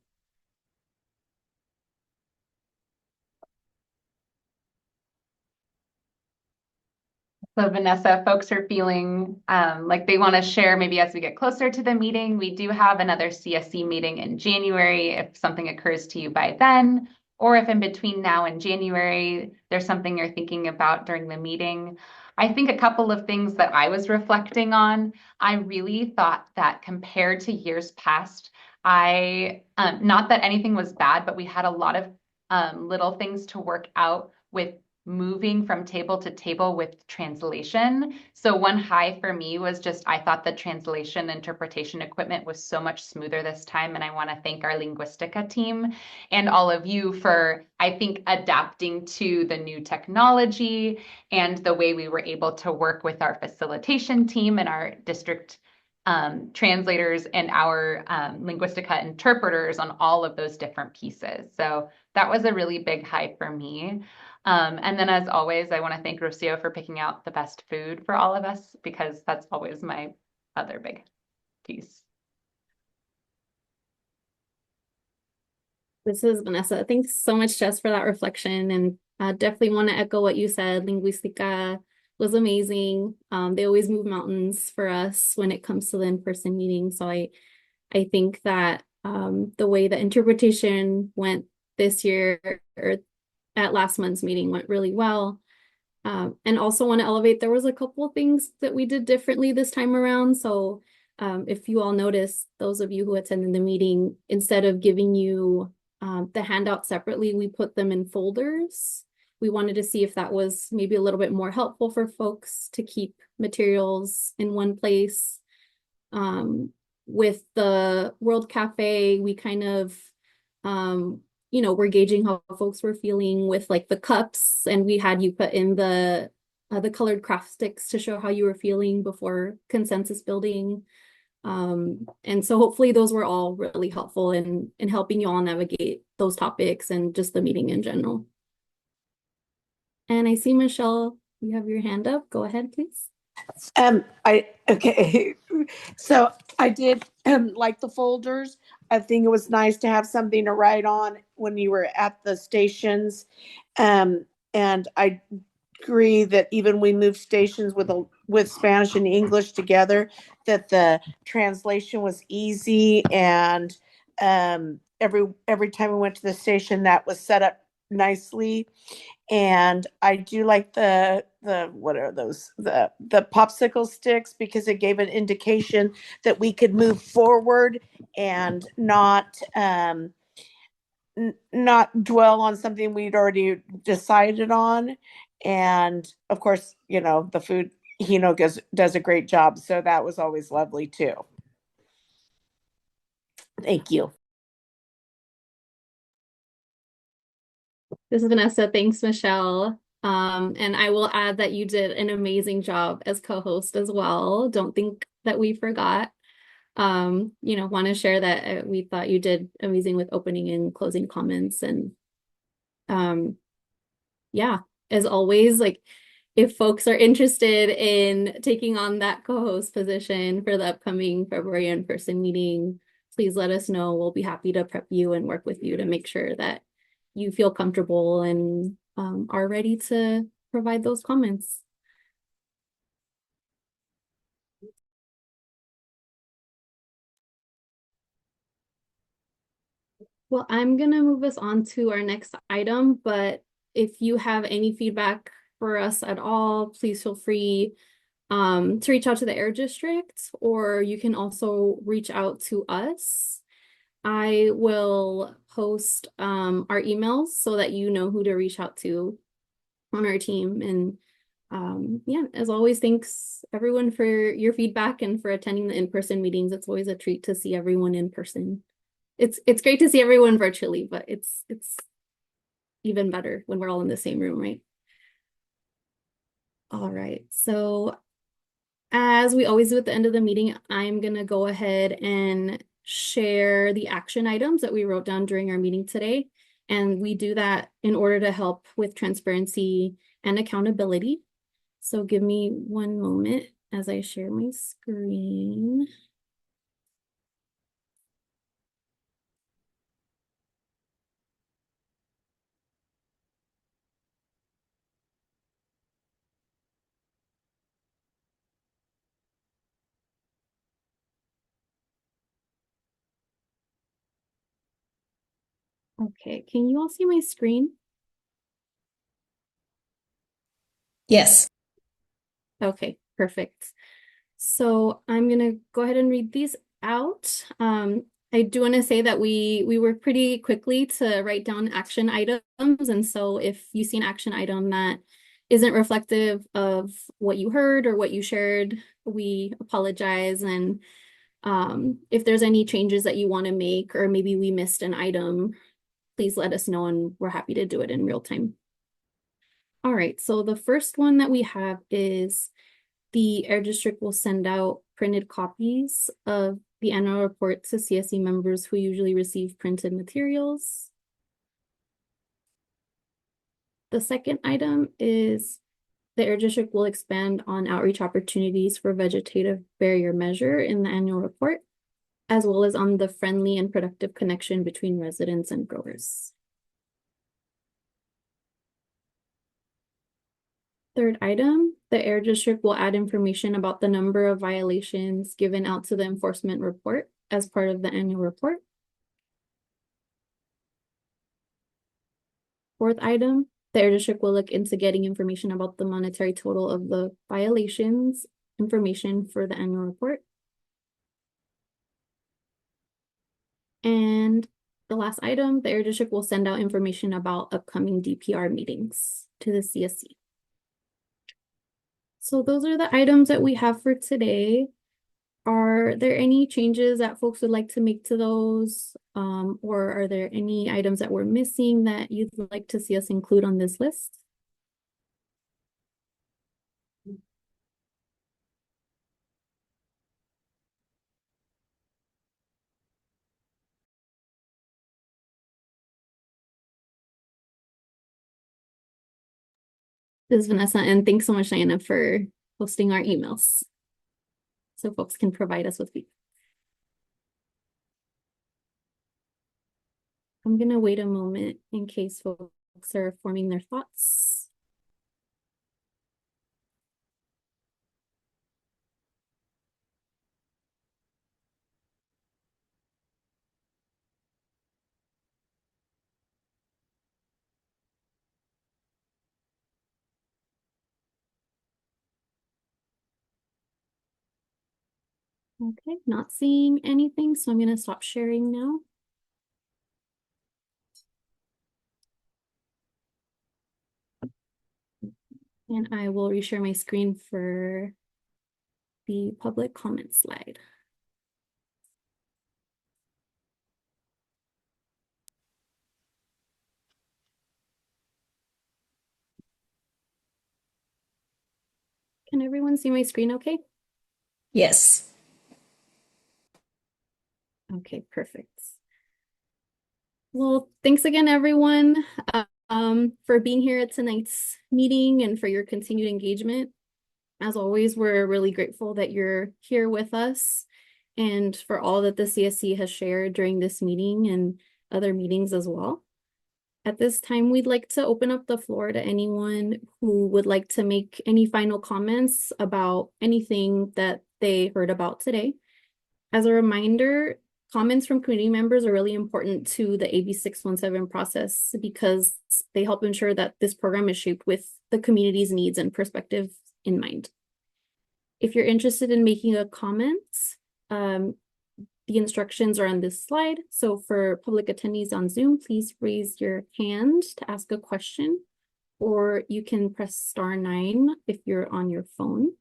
Speaker 1: So Vanessa, folks are feeling like they want to share maybe as we get closer to the meeting. We do have another CSC meeting in January if something occurs to you by then, or if in between now and January, there's something you're thinking about during the meeting. I think a couple of things that I was reflecting on, I really thought that compared to years past, not that anything was bad, but we had a lot of little things to work out with moving from table to table with translation. So one high for me was just, I thought the translation interpretation equipment was so much smoother this time. And I want to thank our Linguistica team and all of you for, I think, adapting to the new technology and the way we were able to work with our facilitation team and our district translators and our Linguistica interpreters on all of those different pieces. So that was a really big high for me. And then as always, I want to thank Rocio for picking out the best food for all of us, because that's always my other big piece.
Speaker 7: This is Vanessa. Thanks so much, Jess, for that reflection. And definitely want to echo what you said. Linguistica was amazing. They always move mountains for us when it comes to the in-person meeting. So I think that the way the interpretation went this year, or at last month's meeting, went really well. And also want to elevate, there was a couple of things that we did differently this time around. So if you all noticed, those of you who attended the meeting, instead of giving you the handout separately. We put them in folders. We wanted to see if that was maybe a little bit more helpful for folks to keep materials in one place. With the World Cafe, we kind of, we're gauging how folks were feeling with like the cups, and we had you put in the colored craft sticks to show how you were feeling before consensus building. And so hopefully those were all really helpful in helping you all navigate those topics and just the meeting in general. And I see Michelle, you have your hand up. Go ahead, please.
Speaker 12: Okay. So I did like the folders. I think it was nice to have something to write on when you were at the stations. And I agree that even we moved stations with Spanish and English together, that the translation was easy, and every time we went to the station that was set up nicely. And I do like the what are those, the popsicle sticks, because it gave an indication that we could move forward and not dwell on something we'd already decided on. And of course, the food, does a great job, so that was always lovely too. Thank you.
Speaker 7: This is Vanessa. Thanks, Michelle. And I will add that you did an amazing job as co-host as well. Don't think that we forgot. Want to share that we thought you did amazing with opening and closing comments. And yeah, as always, like if folks are interested in taking on that co-host position for the upcoming February in-person meeting, please let us know. We'll be happy to prep you and work with you to make sure that you feel comfortable and are ready to provide those comments. Well, I'm going to move us on to our next item, but if you have any feedback for us at all, please feel free to reach out to the Air District, or you can also reach out to us. I will post our emails so that you know who to reach out to on our team. And yeah, as always, thanks everyone for your feedback and for attending the in-person meetings. It's always a treat to see everyone in person. It's great to see everyone virtually, but it's even better when we're all in the same room, right? All right, so as we always do at the end of the meeting, I'm gonna go ahead and share the action items that we wrote down during our meeting today. And we do that in order to help with transparency and accountability. So give me one moment as I share my screen. Okay, can you all see my screen?
Speaker 2: Yes.
Speaker 7: Okay, perfect. So I'm gonna go ahead and read these out. I do want to say that we work pretty quickly to write down action items, and so if you see an action item that isn't reflective of what you heard or what you shared, we apologize. And if there's any changes that you want to make, or maybe we missed an item, please let us know and we're happy to do it in real time. All right, so the first one that we have is the Air District will send out printed copies of the annual report to CSC members who usually receive printed materials. The second item is the Air District will expand on outreach opportunities for vegetative barrier measure in the annual report, as well as on the friendly and productive connection between residents and growers. Third item, the Air District will add information about the number of violations given out to the enforcement report as part of the annual report. Fourth item, the Air District will look into getting information about the monetary total of the violations information for the annual report. And the last item, the Air District will send out information about upcoming DPR meetings to the CSC. So those are the items that we have for today. Are there any changes that folks would like to make to those? Or are there any items that we're missing that you'd like to see us include on this list? This is Vanessa, and thanks so much, Diana, for posting our emails so folks can provide us with feedback. I'm gonna wait a moment in case folks are forming their thoughts. Okay, not seeing anything, so I'm gonna stop sharing now. And I will reshare my screen for the public comment slide. Can everyone see my screen okay?
Speaker 2: Yes.
Speaker 7: Okay, perfect. Well, thanks again, everyone, for being here at tonight's meeting and for your continued engagement. As always, we're really grateful that you're here with us and for all that the CSC has shared during this meeting and other meetings as well. At this time, we'd like to open up the floor to anyone who would like to make any final comments about anything that they heard about today. As a reminder, comments from community members are really important to the AB 617 process because they help ensure that this program is shaped with the community's needs and perspectives in mind. If you're interested in making a comment, the instructions are on this slide. So for public attendees on Zoom, please raise your hand to ask a question, or you can press *9 if you're on your phone,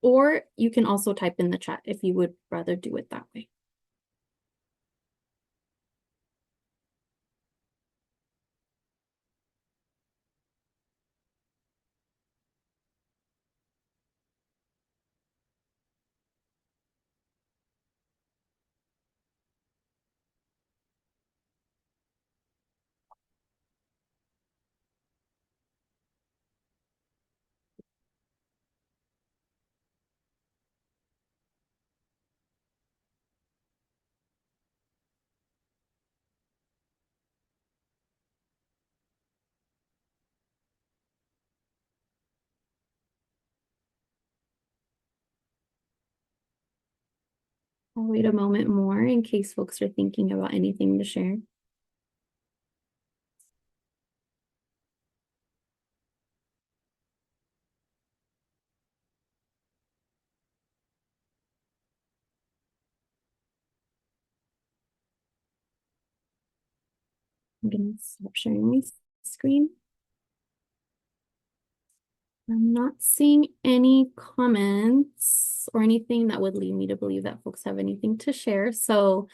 Speaker 7: or you can also type in the chat if you would rather do it that way. I'll wait a moment more in case folks are thinking about anything to share. I'm going to stop sharing my screen. I'm not seeing any comments or anything that would lead me to believe that folks have anything to share. So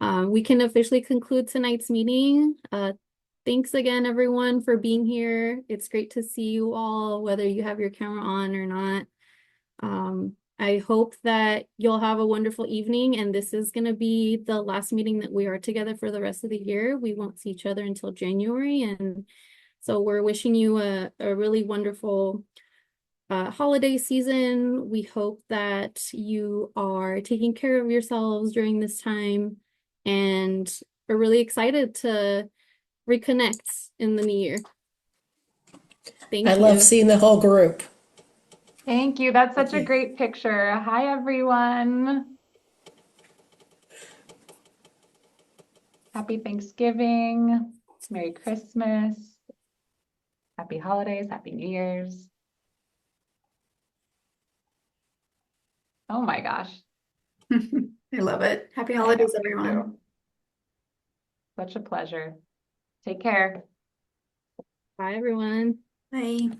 Speaker 7: we can officially conclude tonight's meeting. Thanks again, everyone, for being here. It's great to see you all, whether you have your camera on or not. I hope that you'll have a wonderful evening, and this is going to be the last meeting that we are together for the rest of the year. We won't see each other until January, and so we're wishing you a really wonderful holiday season. We hope that you are taking care of yourselves during this time, and we're really excited to reconnect in the new year. Thank
Speaker 2: I
Speaker 7: you.
Speaker 2: love seeing the whole group.
Speaker 1: Thank you. That's such a great picture. Hi, everyone. Happy Thanksgiving. Merry Christmas. Happy holidays. Happy New Year's. Oh my gosh.
Speaker 3: I love it. Happy holidays, everyone.
Speaker 1: Such a pleasure. Take care.
Speaker 7: Bye, everyone.
Speaker 3: Bye.